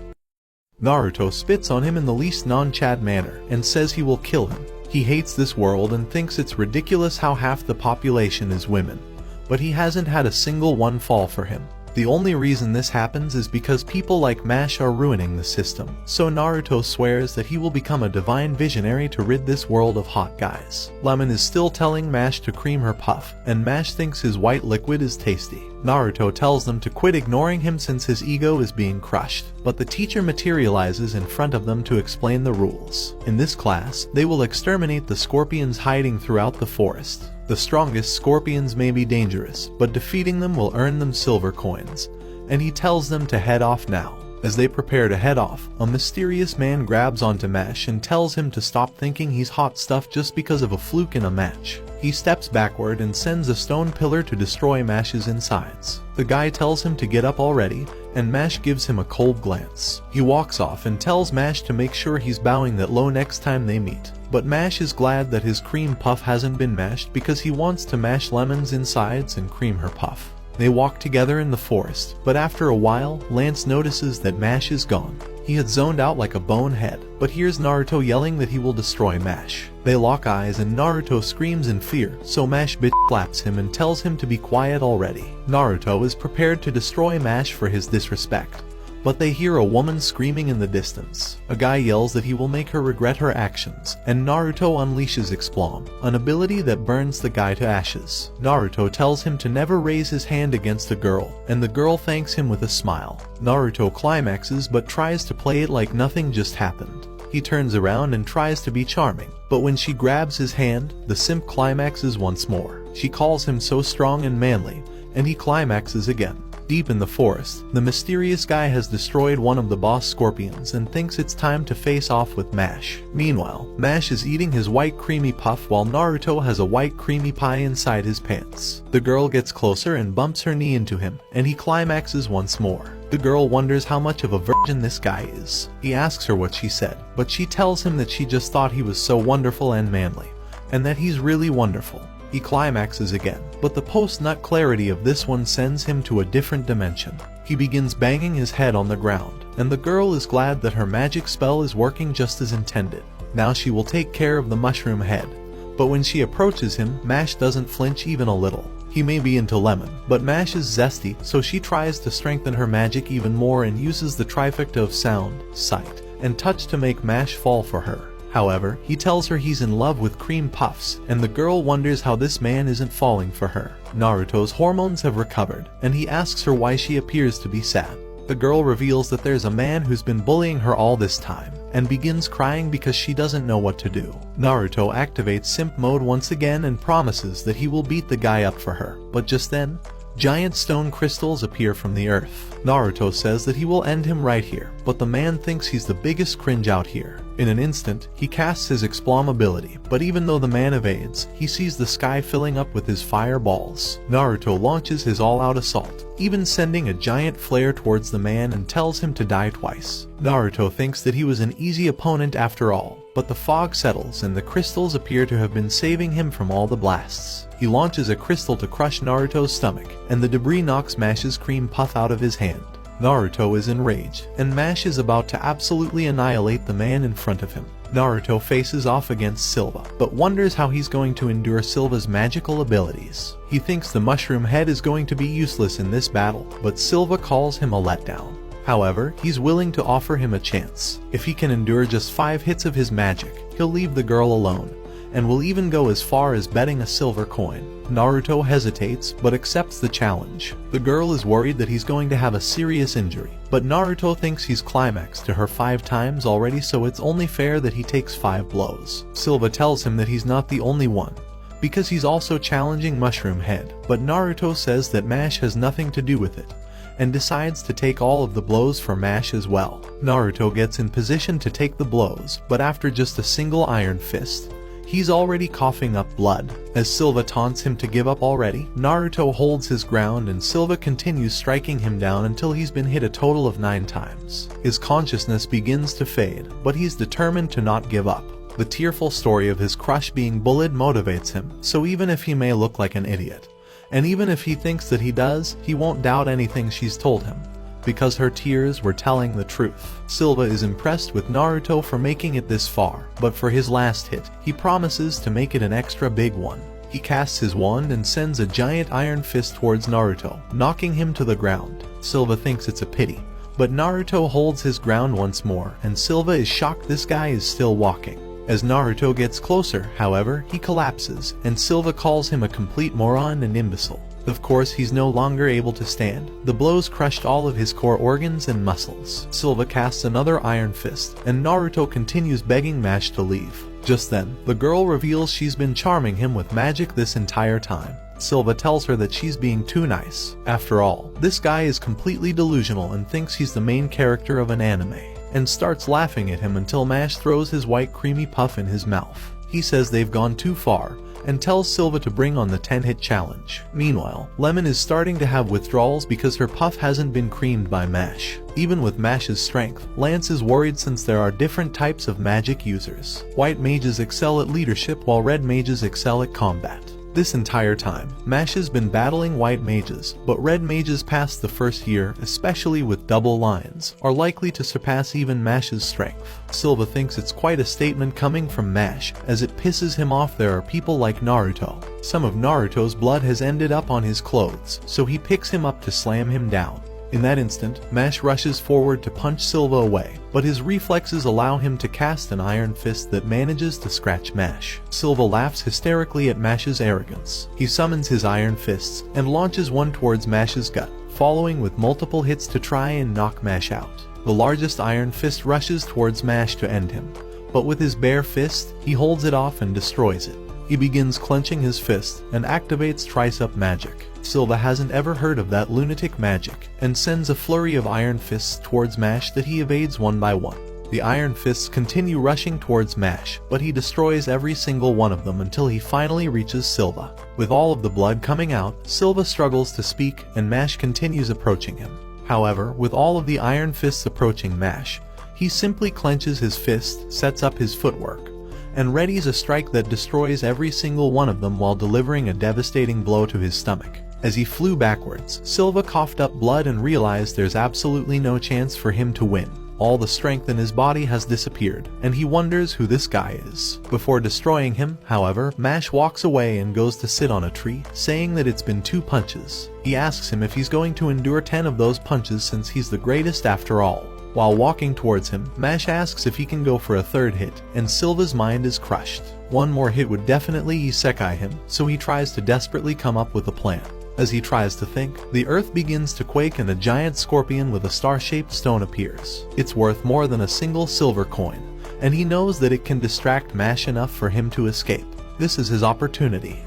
Naruto spits on him in the least non-Chad manner and says he will kill him. He hates this world and thinks it's ridiculous how half the population is women, but he hasn't had a single one fall for him. The only reason this happens is because people like Mash are ruining the system, so Naruto swears that he will become a divine visionary to rid this world of hot guys. Lemon is still telling Mash to cream her puff, and Mash thinks his white liquid is tasty. Naruto tells them to quit ignoring him since his ego is being crushed, but the teacher materializes in front of them to explain the rules. In this class, they will exterminate the scorpions hiding throughout the forest. The strongest scorpions may be dangerous, but defeating them will earn them silver coins, and he tells them to head off now. As they prepare to head off, a mysterious man grabs onto Mash and tells him to stop thinking he's hot stuff just because of a fluke in a match. He steps backward and sends a stone pillar to destroy Mash's insides. The guy tells him to get up already, and Mash gives him a cold glance. He walks off and tells Mash to make sure he's bowing that low next time they meet. But Mash is glad that his cream puff hasn't been mashed because he wants to mash Lemon's insides and cream her puff. They walk together in the forest, but after a while, Lance notices that Mash is gone. He had zoned out like a bonehead, but hears Naruto yelling that he will destroy Mash. They lock eyes and Naruto screams in fear, so Mash slaps him and tells him to be quiet already. Naruto is prepared to destroy Mash for his disrespect, but they hear a woman screaming in the distance. A guy yells that he will make her regret her actions, and Naruto unleashes Explom, an ability that burns the guy to ashes. Naruto tells him to never raise his hand against a girl, and the girl thanks him with a smile. Naruto climaxes but tries to play it like nothing just happened. He turns around and tries to be charming, but when she grabs his hand, the simp climaxes once more. She calls him so strong and manly, and he climaxes again. Deep in the forest, the mysterious guy has destroyed one of the boss scorpions and thinks it's time to face off with Mash. Meanwhile, Mash is eating his white creamy puff while Naruto has a white creamy pie inside his pants. The girl gets closer and bumps her knee into him, and he climaxes once more. The girl wonders how much of a virgin this guy is. He asks her what she said, but she tells him that she just thought he was so wonderful and manly, and that he's really wonderful. He climaxes again, but the post-nut clarity of this one sends him to a different dimension. He begins banging his head on the ground, and the girl is glad that her magic spell is working just as intended. Now she will take care of the mushroom head, but when she approaches him, Mash doesn't flinch even a little. He may be into Lemon, but Mash is zesty, so she tries to strengthen her magic even more and uses the trifecta of sound, sight, and touch to make Mash fall for her. However, he tells her he's in love with cream puffs, and the girl wonders how this man isn't falling for her. Naruto's hormones have recovered, and he asks her why she appears to be sad. The girl reveals that there's a man who's been bullying her all this time, and begins crying because she doesn't know what to do. Naruto activates simp mode once again and promises that he will beat the guy up for her, but just then, giant stone crystals appear from the earth. Naruto says that he will end him right here, but the man thinks he's the biggest cringe out here. In an instant, he casts his Explom ability, but even though the man evades, he sees the sky filling up with his fireballs. Naruto launches his all-out assault, even sending a giant flare towards the man and tells him to die twice. Naruto thinks that he was an easy opponent after all, but the fog settles and the crystals appear to have been saving him from all the blasts. He launches a crystal to crush Naruto's stomach, and the debris knocks Mash's cream puff out of his hand. Naruto is enraged, and Mash is about to absolutely annihilate the man in front of him. Naruto faces off against Silva, but wonders how he's going to endure Silva's magical abilities. He thinks the mushroom head is going to be useless in this battle, but Silva calls him a letdown. However, he's willing to offer him a chance. If he can endure just 5 hits of his magic, he'll leave the girl alone, and will even go as far as betting a silver coin. Naruto hesitates, but accepts the challenge. The girl is worried that he's going to have a serious injury, but Naruto thinks he's climaxed to her 5 times already, so it's only fair that he takes 5 blows. Silva tells him that he's not the only one, because he's also challenging Mushroom Head, but Naruto says that Mash has nothing to do with it, and decides to take all of the blows for Mash as well. Naruto gets in position to take the blows, but after just a single iron fist, he's already coughing up blood. As Silva taunts him to give up already, Naruto holds his ground and Silva continues striking him down until he's been hit a total of 9 times. His consciousness begins to fade, but he's determined to not give up. The tearful story of his crush being bullied motivates him, so even if he may look like an idiot, and even if he thinks that he does, he won't doubt anything she's told him, because her tears were telling the truth. Silva is impressed with Naruto for making it this far, but for his last hit, he promises to make it an extra big one. He casts his wand and sends a giant iron fist towards Naruto, knocking him to the ground. Silva thinks it's a pity, but Naruto holds his ground once more, and Silva is shocked this guy is still walking. As Naruto gets closer, however, he collapses, and Silva calls him a complete moron and imbecile. Of course, he's no longer able to stand. The blows crushed all of his core organs and muscles. Silva casts another iron fist, and Naruto continues begging Mash to leave. Just then, the girl reveals she's been charming him with magic this entire time. Silva tells her that she's being too nice. After all, this guy is completely delusional and thinks he's the main character of an anime, and starts laughing at him until Mash throws his white creamy puff in his mouth. He says they've gone too far, and tells Silva to bring on the 10-hit challenge. Meanwhile, Lemon is starting to have withdrawals because her puff hasn't been creamed by Mash. Even with Mash's strength, Lance is worried since there are different types of magic users. White mages excel at leadership while red mages excel at combat. This entire time, Mash has been battling white mages, but red mages past the first year, especially with double lines, are likely to surpass even Mash's strength. Silva thinks it's quite a statement coming from Mash, as it pisses him off there are people like Naruto. Some of Naruto's blood has ended up on his clothes, so he picks him up to slam him down. In that instant, Mash rushes forward to punch Silva away, but his reflexes allow him to cast an iron fist that manages to scratch Mash. Silva laughs hysterically at Mash's arrogance. He summons his iron fists and launches one towards Mash's gut, following with multiple hits to try and knock Mash out. The largest iron fist rushes towards Mash to end him, but with his bare fist, he holds it off and destroys it. He begins clenching his fist and activates Triceps magic. Silva hasn't ever heard of that lunatic magic, and sends a flurry of iron fists towards Mash that he evades one by one. The iron fists continue rushing towards Mash, but he destroys every single one of them until he finally reaches Silva. With all of the blood coming out, Silva struggles to speak, and Mash continues approaching him. However, with all of the iron fists approaching Mash, he simply clenches his fist, sets up his footwork, and readies a strike that destroys every single one of them while delivering a devastating blow to his stomach. As he flew backwards, Silva coughed up blood and realized there's absolutely no chance for him to win. All the strength in his body has disappeared, and he wonders who this guy is. Before destroying him, however, Mash walks away and goes to sit on a tree, saying that it's been 2 punches. He asks him if he's going to endure 10 of those punches since he's the greatest after all. While walking towards him, Mash asks if he can go for a 3rd hit, and Silva's mind is crushed. One more hit would definitely isekai him, so he tries to desperately come up with a plan. As he tries to think, the earth begins to quake and a giant scorpion with a star-shaped stone appears. It's worth more than a single silver coin, and he knows that it can distract Mash enough for him to escape. This is his opportunity.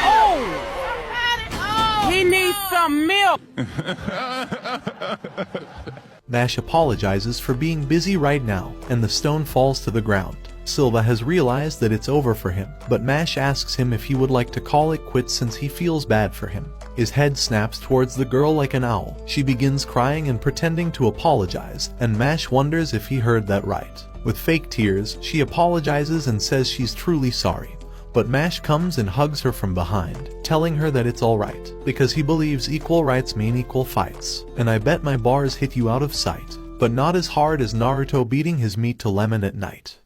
Oh! He needs some milk! Mash apologizes for being busy right now, and the stone falls to the ground. Silva has realized that it's over for him, but Mash asks him if he would like to call it quits since he feels bad for him. His head snaps towards the girl like an owl. She begins crying and pretending to apologize, and Mash wonders if he heard that right. With fake tears, she apologizes and says she's truly sorry. But Mash comes and hugs her from behind, telling her that it's alright, because he believes equal rights mean equal fights. And I bet my bars hit you out of sight, but not as hard as Naruto beating his meat to Lemon at night.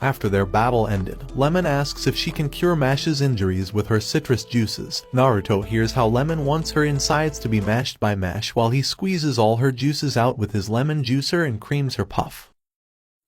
After their battle ended, Lemon asks if she can cure Mash's injuries with her citrus juices. Naruto hears how Lemon wants her insides to be mashed by Mash while he squeezes all her juices out with his lemon juicer and creams her puff.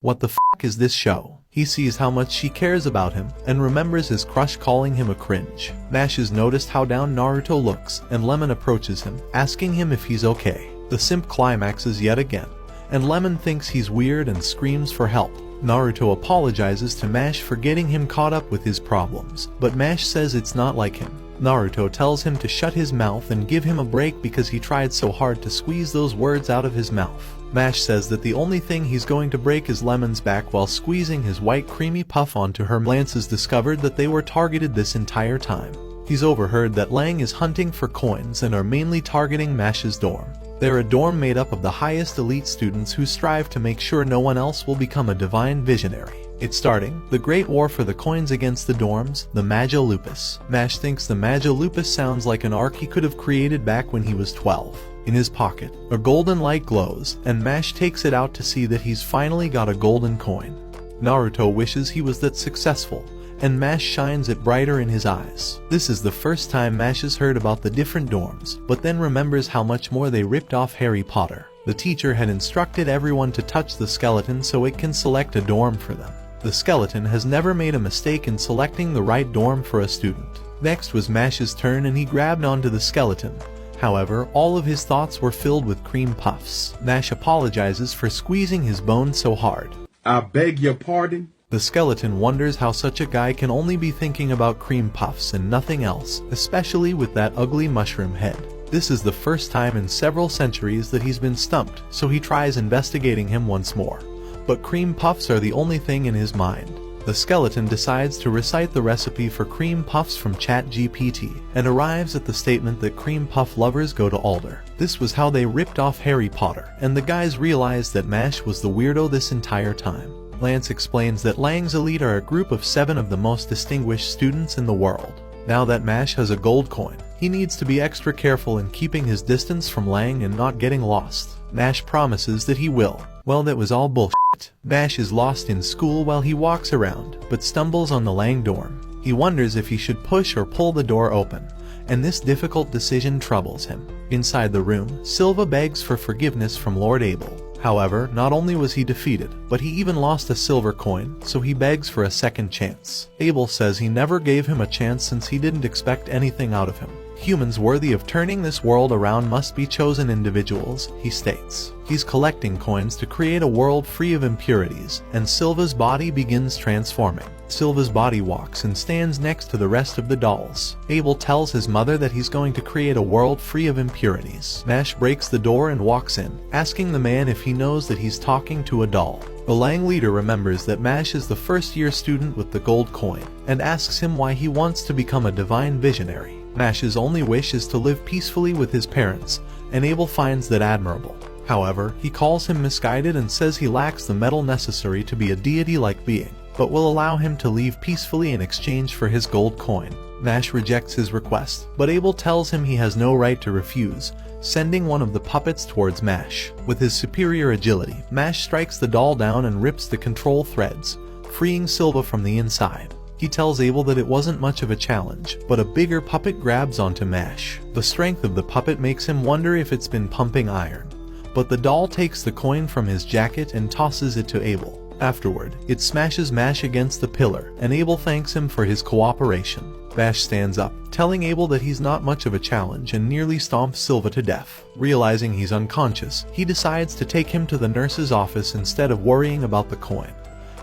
What the fuck is this show? He sees how much she cares about him and remembers his crush calling him a cringe. Mash has noticed how down Naruto looks and Lemon approaches him, asking him if he's okay. The simp climaxes yet again, and Lemon thinks he's weird and screams for help. Naruto apologizes to Mash for getting him caught up with his problems, but Mash says it's not like him. Naruto tells him to shut his mouth and give him a break because he tried so hard to squeeze those words out of his mouth. Mash says that the only thing he's going to break is Lemon's back while squeezing his white creamy puff onto her. Lance has discovered that they were targeted this entire time. He's overheard that Lang is hunting for coins and are mainly targeting Mash's dorm. They're a dorm made up of the highest elite students who strive to make sure no one else will become a divine visionary. It's starting, the great war for the coins against the dorms, the Mage Lupus. Mash thinks the Mage Lupus sounds like an arc he could have created back when he was 12. In his pocket, a golden light glows, and Mash takes it out to see that he's finally got a golden coin. Naruto wishes he was that successful, and Mash shines it brighter in his eyes. This is the first time Mash has heard about the different dorms, but then remembers how much more they ripped off Harry Potter. The teacher had instructed everyone to touch the skeleton so it can select a dorm for them. The skeleton has never made a mistake in selecting the right dorm for a student. Next was Mash's turn and he grabbed onto the skeleton. However, all of his thoughts were filled with cream puffs. Mash apologizes for squeezing his bones so hard. I beg your pardon? The skeleton wonders how such a guy can only be thinking about cream puffs and nothing else, especially with that ugly mushroom head. This is the first time in several centuries that he's been stumped, so he tries investigating him once more. But cream puffs are the only thing in his mind. The skeleton decides to recite the recipe for cream puffs from ChatGPT and arrives at the statement that cream puff lovers go to Alder. This was how they ripped off Harry Potter, and the guys realized that Mash was the weirdo this entire time. Lance explains that Lang's elite are a group of 7 of the most distinguished students in the world. Now that Mash has a gold coin, he needs to be extra careful in keeping his distance from Lang and not getting lost. Mash promises that he will. Well, that was all bullshit. Mash is lost in school while he walks around, but stumbles on the Lang dorm. He wonders if he should push or pull the door open, and this difficult decision troubles him. Inside the room, Silva begs for forgiveness from Lord Abel. However, not only was he defeated, but he even lost a silver coin, so he begs for a second chance. Abel says he never gave him a chance since he didn't expect anything out of him. Humans worthy of turning this world around must be chosen individuals, he states. He's collecting coins to create a world free of impurities, and Silva's body begins transforming. Silva's body walks and stands next to the rest of the dolls. Abel tells his mother that he's going to create a world free of impurities. Mash breaks the door and walks in, asking the man if he knows that he's talking to a doll. The Lang leader remembers that Mash is the first-year student with the gold coin, and asks him why he wants to become a divine visionary. Mash's only wish is to live peacefully with his parents, and Abel finds that admirable. However, he calls him misguided and says he lacks the metal necessary to be a deity-like being, but will allow him to leave peacefully in exchange for his gold coin. Mash rejects his request, but Abel tells him he has no right to refuse, sending one of the puppets towards Mash. With his superior agility, Mash strikes the doll down and rips the control threads, freeing Silva from the inside. He tells Abel that it wasn't much of a challenge, but a bigger puppet grabs onto Mash. The strength of the puppet makes him wonder if it's been pumping iron. But the doll takes the coin from his jacket and tosses it to Abel. Afterward, it smashes Mash against the pillar, and Abel thanks him for his cooperation. Mash stands up, telling Abel that he's not much of a challenge and nearly stomps Silva to death. Realizing he's unconscious, he decides to take him to the nurse's office instead of worrying about the coin,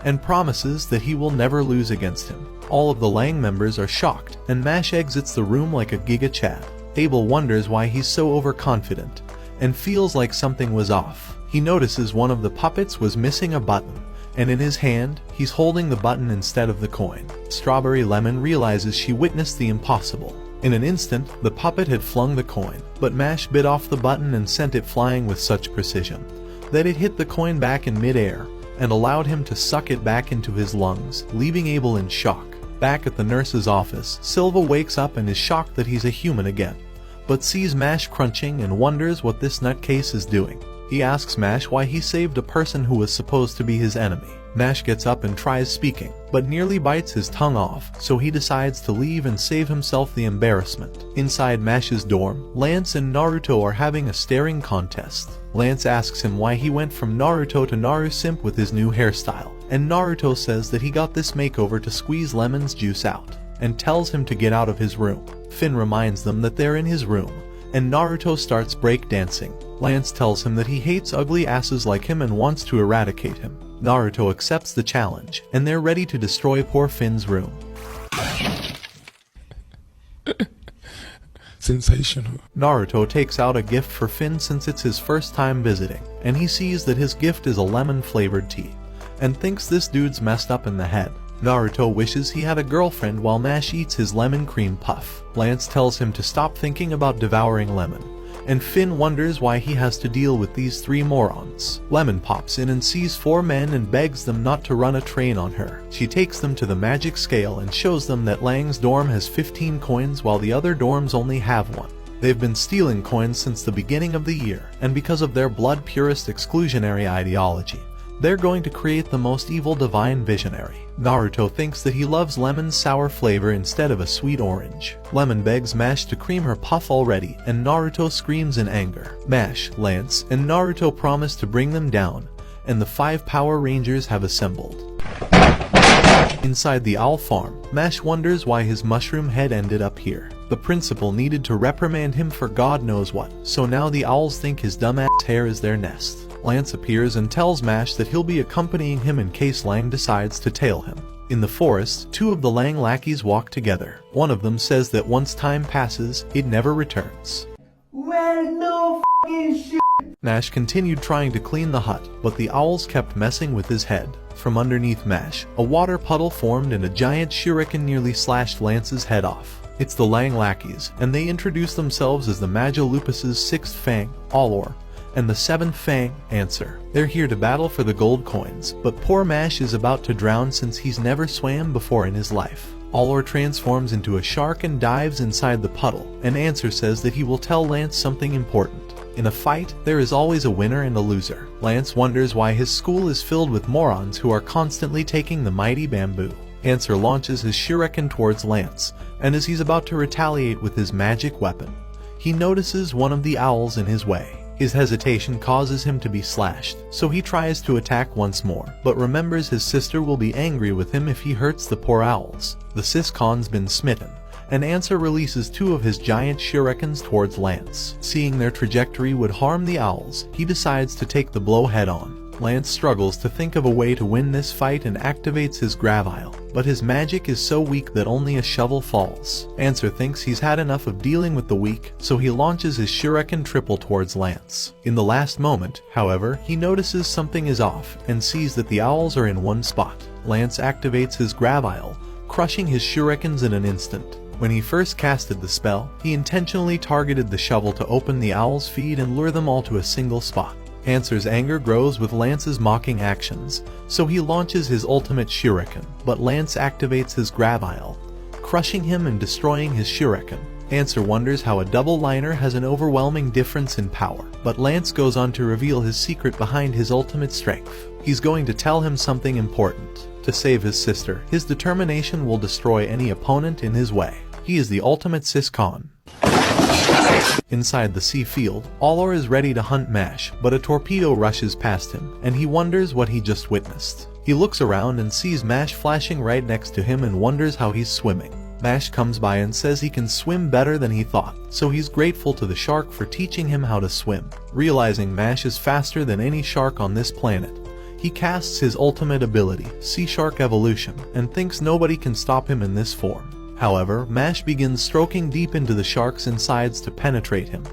and promises that he will never lose against him. All of the Lang members are shocked, and Mash exits the room like a Giga Chad. Abel wonders why he's so overconfident, and feels like something was off. He notices one of the puppets was missing a button, and in his hand, he's holding the button instead of the coin. Strawberry Lemon realizes she witnessed the impossible. In an instant, the puppet had flung the coin, but Mash bit off the button and sent it flying with such precision that it hit the coin back in midair, and allowed him to suck it back into his lungs, leaving Abel in shock. Back at the nurse's office, Silva wakes up and is shocked that he's a human again, but sees Mash crunching and wonders what this nutcase is doing. He asks Mash why he saved a person who was supposed to be his enemy. Mash gets up and tries speaking, but nearly bites his tongue off, so he decides to leave and save himself the embarrassment. Inside Mash's dorm, Lance and Naruto are having a staring contest. Lance asks him why he went from Naruto to Naru Simp with his new hairstyle, and Naruto says that he got this makeover to squeeze Lemon's juice out, and tells him to get out of his room. Finn reminds them that they're in his room, and Naruto starts break dancing. Lance tells him that he hates ugly asses like him and wants to eradicate him. Naruto accepts the challenge, and they're ready to destroy poor Finn's room. Sensational. Naruto takes out a gift for Finn since it's his first time visiting, and he sees that his gift is a lemon-flavored tea, and thinks this dude's messed up in the head. Naruto wishes he had a girlfriend while Mash eats his lemon cream puff. Lance tells him to stop thinking about devouring Lemon, and Finn wonders why he has to deal with these three morons. Lemon pops in and sees four men and begs them not to run a train on her. She takes them to the magic scale and shows them that Lang's dorm has 15 coins while the other dorms only have 1. They've been stealing coins since the beginning of the year, and because of their blood purist exclusionary ideology, they're going to create the most evil divine visionary. Naruto thinks that he loves Lemon's sour flavor instead of a sweet orange. Lemon begs Mash to cream her puff already, and Naruto screams in anger. Mash, Lance, and Naruto promise to bring them down, and the 5 Power Rangers have assembled. Inside the owl farm, Mash wonders why his mushroom head ended up here. The principal needed to reprimand him for God knows what, so now the owls think his dumbass hair is their nest. Lance appears and tells Mash that he'll be accompanying him in case Lang decides to tail him. In the forest, 2 of the Lang lackeys walk together. One of them says that once time passes, it never returns. Well, no f***ing shit. Mash continued trying to clean the hut, but the owls kept messing with his head. From underneath Mash, a water puddle formed and a giant shuriken nearly slashed Lance's head off. It's the Lang lackeys, and they introduce themselves as the Magalupus's 6th Fang, Allor, and the 7th Fang, Answer. They're here to battle for the gold coins, but poor Mash is about to drown since he's never swam before in his life. Allor transforms into a shark and dives inside the puddle, and Answer says that he will tell Lance something important. In a fight, there is always a winner and a loser. Lance wonders why his school is filled with morons who are constantly taking the mighty bamboo. Answer launches his shuriken towards Lance, and as he's about to retaliate with his magic weapon, he notices one of the owls in his way. His hesitation causes him to be slashed, so he tries to attack once more, but remembers his sister will be angry with him if he hurts the poor owls. The Siscon's been smitten, and Answer releases 2 of his giant shurikens towards Lance. Seeing their trajectory would harm the owls, he decides to take the blow head on. Lance struggles to think of a way to win this fight and activates his Gravile, but his magic is so weak that only a shovel falls. Answer thinks he's had enough of dealing with the weak, so he launches his shuriken triple towards Lance. In the last moment, however, he notices something is off and sees that the owls are in one spot. Lance activates his Gravile, crushing his shurikens in an instant. When he first casted the spell, he intentionally targeted the shovel to open the owl's feed and lure them all to a single spot. Answer's anger grows with Lance's mocking actions, so he launches his ultimate shuriken, but Lance activates his Gravile, crushing him and destroying his shuriken. Answer wonders how a double liner has an overwhelming difference in power, but Lance goes on to reveal his secret behind his ultimate strength. He's going to tell him something important. To save his sister, his determination will destroy any opponent in his way. He is the ultimate Siscon. Inside the sea field, Allor is ready to hunt Mash, but a torpedo rushes past him, and he wonders what he just witnessed. He looks around and sees Mash flashing right next to him and wonders how he's swimming. Mash comes by and says he can swim better than he thought, so he's grateful to the shark for teaching him how to swim. Realizing Mash is faster than any shark on this planet, he casts his ultimate ability, Sea Shark Evolution, and thinks nobody can stop him in this form. However, Mash begins stroking deep into the shark's insides to penetrate him.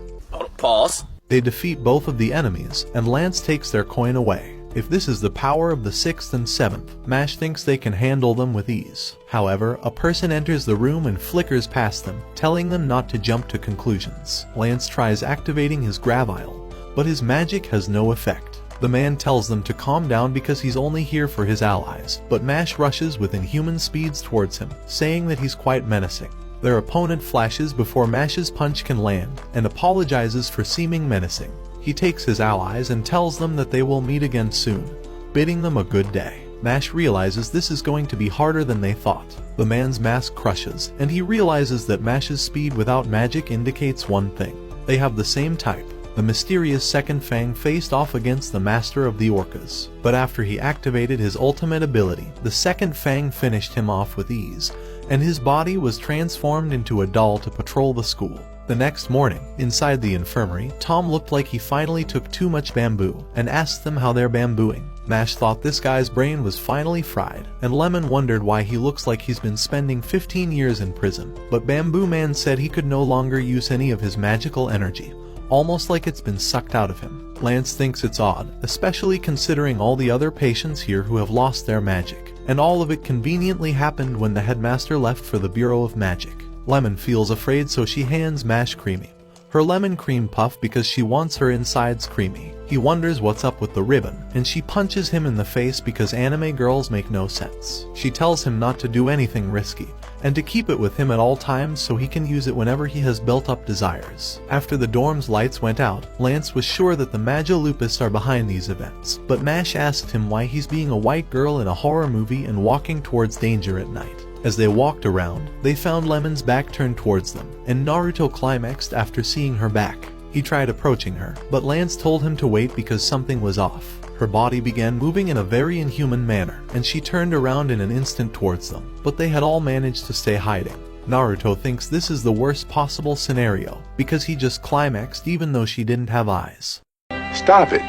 Pause. They defeat both of the enemies, and Lance takes their coin away. If this is the power of the 6th and 7th, Mash thinks they can handle them with ease. However, a person enters the room and flickers past them, telling them not to jump to conclusions. Lance tries activating his Gravile, but his magic has no effect. The man tells them to calm down because he's only here for his allies, but Mash rushes with inhuman speeds towards him, saying that he's quite menacing. Their opponent flashes before Mash's punch can land, and apologizes for seeming menacing. He takes his allies and tells them that they will meet again soon, bidding them a good day. Mash realizes this is going to be harder than they thought. The man's mask crushes, and he realizes that Mash's speed without magic indicates one thing. They have the same type. The mysterious second fang faced off against the master of the orcas. But after he activated his ultimate ability, the second fang finished him off with ease, and his body was transformed into a doll to patrol the school. The next morning, inside the infirmary, Tom looked like he finally took too much bamboo, and asked them how they're bambooing. Mash thought this guy's brain was finally fried, and Lemon wondered why he looks like he's been spending 15 years in prison. But Bamboo Man said he could no longer use any of his magical energy, almost like it's been sucked out of him. Lance thinks it's odd, especially considering all the other patients here who have lost their magic, and all of it conveniently happened when the headmaster left for the Bureau of Magic. Lemon feels afraid, so she hands Mash Creamy her lemon cream puff because she wants her insides creamy. He wonders what's up with the ribbon, and she punches him in the face because anime girls make no sense. She tells him not to do anything risky, and to keep it with him at all times so he can use it whenever he has built up desires. After the dorm's lights went out, Lance was sure that the Magilupus are behind these events, but Mash asked him why he's being a white girl in a horror movie and walking towards danger at night. As they walked around, they found Lemon's back turned towards them, and Naruto climaxed after seeing her back. He tried approaching her, but Lance told him to wait because something was off. Her body began moving in a very inhuman manner, and she turned around in an instant towards them, but they had all managed to stay hiding. Naruto thinks this is the worst possible scenario, because he just climaxed even though she didn't have eyes. Stop it.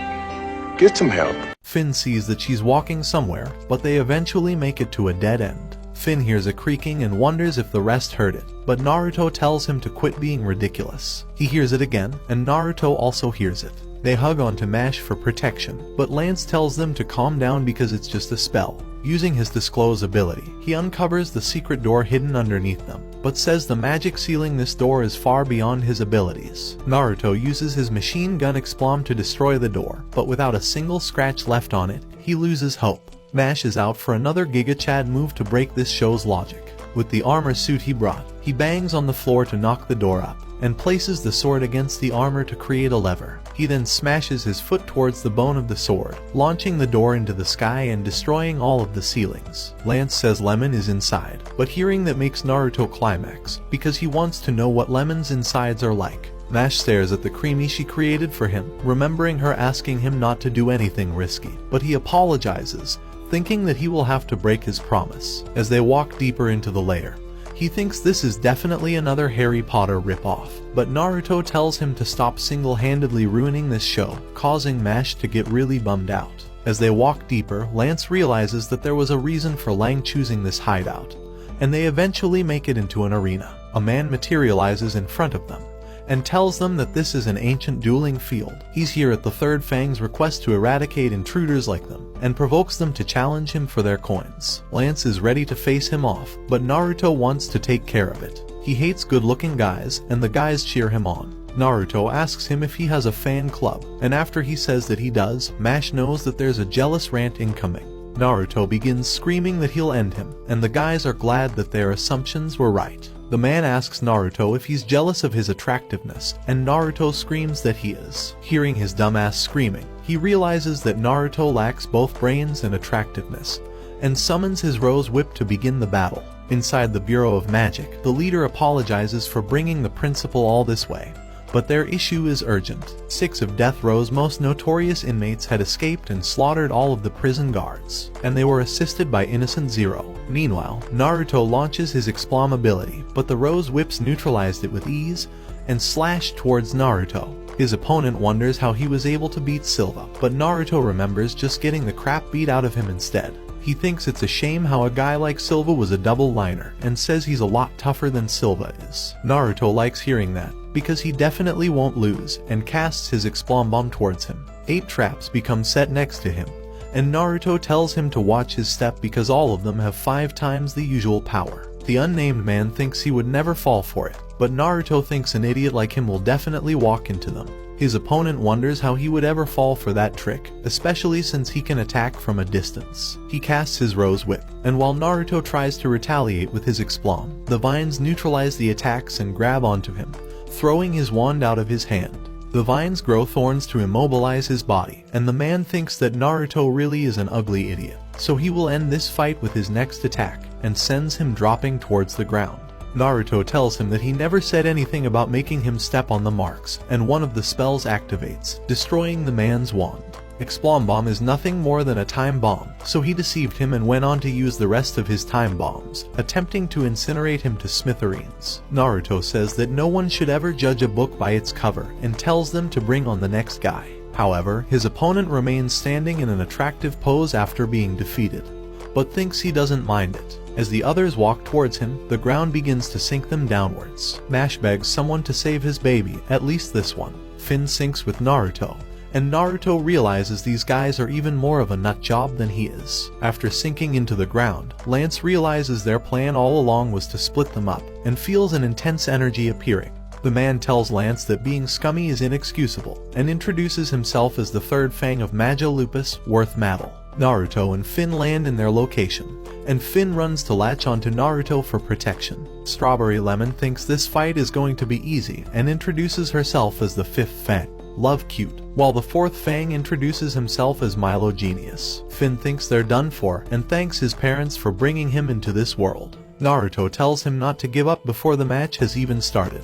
Get some help. Finn sees that she's walking somewhere, but they eventually make it to a dead end. Finn hears a creaking and wonders if the rest heard it, but Naruto tells him to quit being ridiculous. He hears it again, and Naruto also hears it. They hug onto Mash for protection, but Lance tells them to calm down because it's just a spell. Using his disclose ability, he uncovers the secret door hidden underneath them, but says the magic sealing this door is far beyond his abilities. Naruto uses his machine gun Explom to destroy the door, but without a single scratch left on it, he loses hope. Mash is out for another Giga Chad move to break this show's logic. With the armor suit he brought, he bangs on the floor to knock the door up, and places the sword against the armor to create a lever. He then smashes his foot towards the bone of the sword, launching the door into the sky and destroying all of the ceilings. Lance says Lemon is inside, but hearing that makes Naruto climax, because he wants to know what Lemon's insides are like. Mash stares at the creamy she created for him, remembering her asking him not to do anything risky, but he apologizes, thinking that he will have to break his promise. As they walk deeper into the lair, he thinks this is definitely another Harry Potter ripoff, but Naruto tells him to stop single-handedly ruining this show, causing Mash to get really bummed out. As they walk deeper, Lance realizes that there was a reason for Lang choosing this hideout, and they eventually make it into an arena. A man materializes in front of them, and tells them that this is an ancient dueling field. He's here at the Third Fang's request to eradicate intruders like them, and provokes them to challenge him for their coins. Lance is ready to face him off, but Naruto wants to take care of it. He hates good-looking guys, and the guys cheer him on. Naruto asks him if he has a fan club, and after he says that he does, Mash knows that there's a jealous rant incoming. Naruto begins screaming that he'll end him, and the guys are glad that their assumptions were right. The man asks Naruto if he's jealous of his attractiveness, and Naruto screams that he is. Hearing his dumbass screaming, he realizes that Naruto lacks both brains and attractiveness, and summons his Rose Whip to begin the battle. Inside the Bureau of Magic, the leader apologizes for bringing the principal all this way, but their issue is urgent. 6 of Death Row's most notorious inmates had escaped and slaughtered all of the prison guards, and they were assisted by Innocent Zero. Meanwhile, Naruto launches his Explom ability, but the Rose Whips neutralized it with ease and slashed towards Naruto. His opponent wonders how he was able to beat Silva, but Naruto remembers just getting the crap beat out of him instead. He thinks it's a shame how a guy like Silva was a double liner, and says he's a lot tougher than Silva is. Naruto likes hearing that, because he definitely won't lose, and casts his Explom bomb towards him. 8 traps become set next to him, and Naruto tells him to watch his step because all of them have 5 times the usual power. The unnamed man thinks he would never fall for it, but Naruto thinks an idiot like him will definitely walk into them. His opponent wonders how he would ever fall for that trick, especially since he can attack from a distance. He casts his Rose Whip, and while Naruto tries to retaliate with his Explom, the vines neutralize the attacks and grab onto him, throwing his wand out of his hand. The vines grow thorns to immobilize his body, and the man thinks that Naruto really is an ugly idiot. so he will end this fight with his next attack, and sends him dropping towards the ground. Naruto tells him that he never said anything about making him step on the marks, and one of the spells activates, destroying the man's wand. Explode Bomb is nothing more than a time bomb, so he deceived him and went on to use the rest of his time bombs, attempting to incinerate him to smithereens. Naruto says that no one should ever judge a book by its cover, and tells them to bring on the next guy. However, his opponent remains standing in an attractive pose after being defeated, but thinks he doesn't mind it. As the others walk towards him, the ground begins to sink them downwards. Mashle begs someone to save his baby, at least this one. Finn syncs with Naruto, and Naruto realizes these guys are even more of a nutjob than he is. After sinking into the ground, Lance realizes their plan all along was to split them up, and feels an intense energy appearing. The man tells Lance that being scummy is inexcusable, and introduces himself as the third Fang of Mage Lupus, worth Mattel. Naruto and Finn land in their location, and Finn runs to latch onto Naruto for protection. Strawberry Lemon thinks this fight is going to be easy, and introduces herself as the fifth Fang, Love Cute, while the fourth Fang introduces himself as Milo Genius. Finn thinks they're done for, and thanks his parents for bringing him into this world. Naruto tells him not to give up before the match has even started,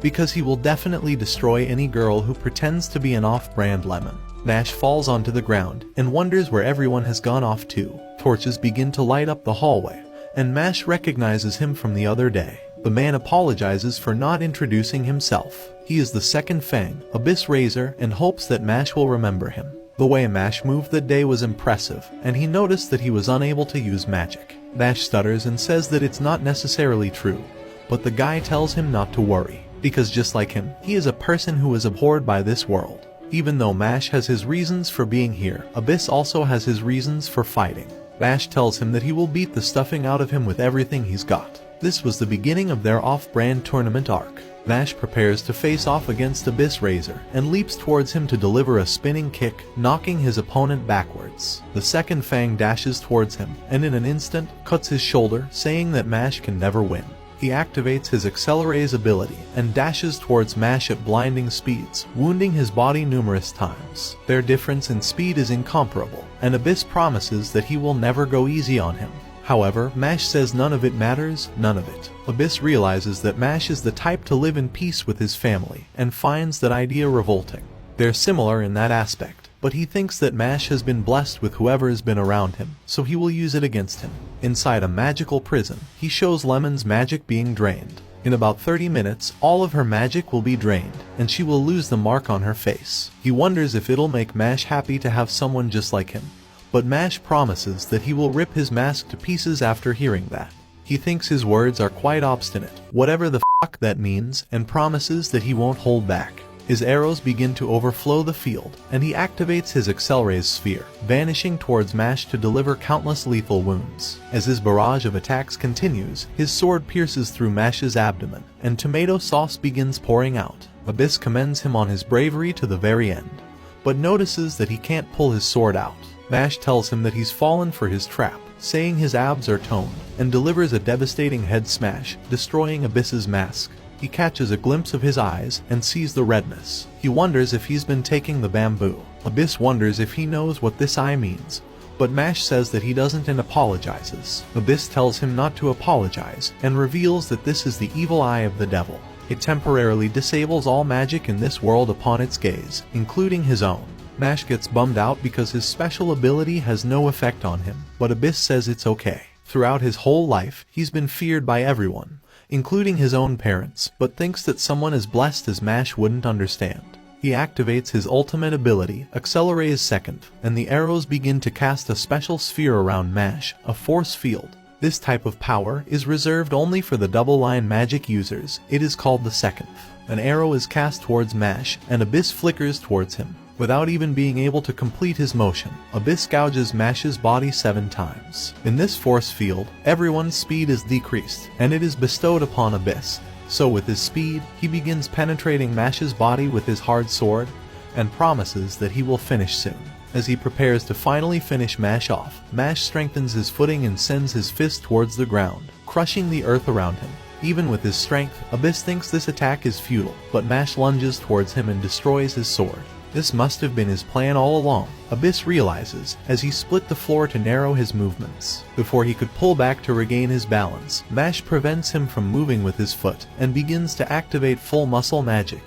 because he will definitely destroy any girl who pretends to be an off-brand lemon. Nash falls onto the ground, and wonders where everyone has gone off to. Torches begin to light up the hallway, and Mash recognizes him from the other day. The man apologizes for not introducing himself. He is the second Fang, Abyss Razor, and hopes that Mash will remember him. The way Mash moved that day was impressive, and he noticed that he was unable to use magic. Mash stutters and says that it's not necessarily true, but the guy tells him not to worry, because just like him, he is a person who is abhorred by this world. Even though Mash has his reasons for being here, Abyss also has his reasons for fighting. Mash tells him that he will beat the stuffing out of him with everything he's got. This was the beginning of their off-brand tournament arc. Mash prepares to face off against Abyss Razor, and leaps towards him to deliver a spinning kick, knocking his opponent backwards. The second Fang dashes towards him, and in an instant, cuts his shoulder, saying that Mash can never win. He activates his Accelerate's ability, and dashes towards Mash at blinding speeds, wounding his body numerous times. Their difference in speed is incomparable, and Abyss promises that he will never go easy on him. However, Mash says none of it matters, none of it. Abyss realizes that Mash is the type to live in peace with his family, and finds that idea revolting. They're similar in that aspect, but he thinks that Mash has been blessed with whoever has been around him, so he will use it against him. Inside a magical prison, he shows Lemon's magic being drained. In about 30 minutes, all of her magic will be drained, and she will lose the mark on her face. He wonders if it'll make Mash happy to have someone just like him, but Mash promises that he will rip his mask to pieces after hearing that. He thinks his words are quite obstinate, whatever the fuck that means, and promises that he won't hold back. His arrows begin to overflow the field, and he activates his Accelerate's sphere, vanishing towards Mash to deliver countless lethal wounds. As his barrage of attacks continues, his sword pierces through Mash's abdomen, and tomato sauce begins pouring out. Abyss commends him on his bravery to the very end, but notices that he can't pull his sword out. Mash tells him that he's fallen for his trap, saying his abs are toned, and delivers a devastating head smash, destroying Abyss's mask. He catches a glimpse of his eyes and sees the redness. He wonders if he's been taking the bamboo. Abyss wonders if he knows what this eye means, but Mash says that he doesn't and apologizes. Abyss tells him not to apologize, and reveals that this is the evil eye of the devil. It temporarily disables all magic in this world upon its gaze, including his own. Mash gets bummed out because his special ability has no effect on him, but Abyss says it's okay. Throughout his whole life, he's been feared by everyone, including his own parents, but thinks that someone as blessed as Mash wouldn't understand. He activates his ultimate ability, Accelerate's second, and the arrows begin to cast a special sphere around Mash, a force field. This type of power is reserved only for the double-line magic users. It is called the second. An arrow is cast towards Mash, and Abyss flickers towards him. Without even being able to complete his motion, Abyss gouges Mash's body 7 times. In this force field, everyone's speed is decreased, and it is bestowed upon Abyss. So with his speed, he begins penetrating Mash's body with his hard sword, and promises that he will finish soon. As he prepares to finally finish Mash off, Mash strengthens his footing and sends his fist towards the ground, crushing the earth around him. Even with his strength, Abyss thinks this attack is futile, but Mash lunges towards him and destroys his sword. This must have been his plan all along, Abyss realizes, as he split the floor to narrow his movements. Before he could pull back to regain his balance, Mash prevents him from moving with his foot, and begins to activate full muscle magic.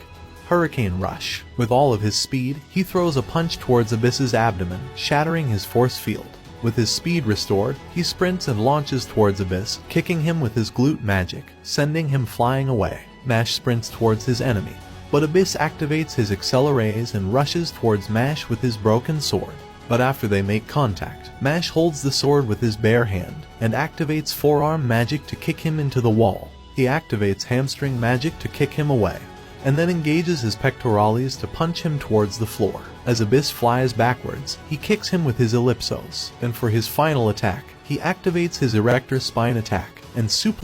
Hurricane Rush. With all of his speed, he throws a punch towards Abyss's abdomen, shattering his force field. With his speed restored, he sprints and launches towards Abyss, kicking him with his glute magic, sending him flying away. Mash sprints towards his enemy, but Abyss activates his Acceleraze and rushes towards Mash with his broken sword. But after they make contact, Mash holds the sword with his bare hand, and activates forearm magic to kick him into the wall. He activates hamstring magic to kick him away, and then engages his pectorales to punch him towards the floor. As Abyss flies backwards, he kicks him with his Ellipsos, and for his final attack, he activates his Erector Spine attack, and suplexes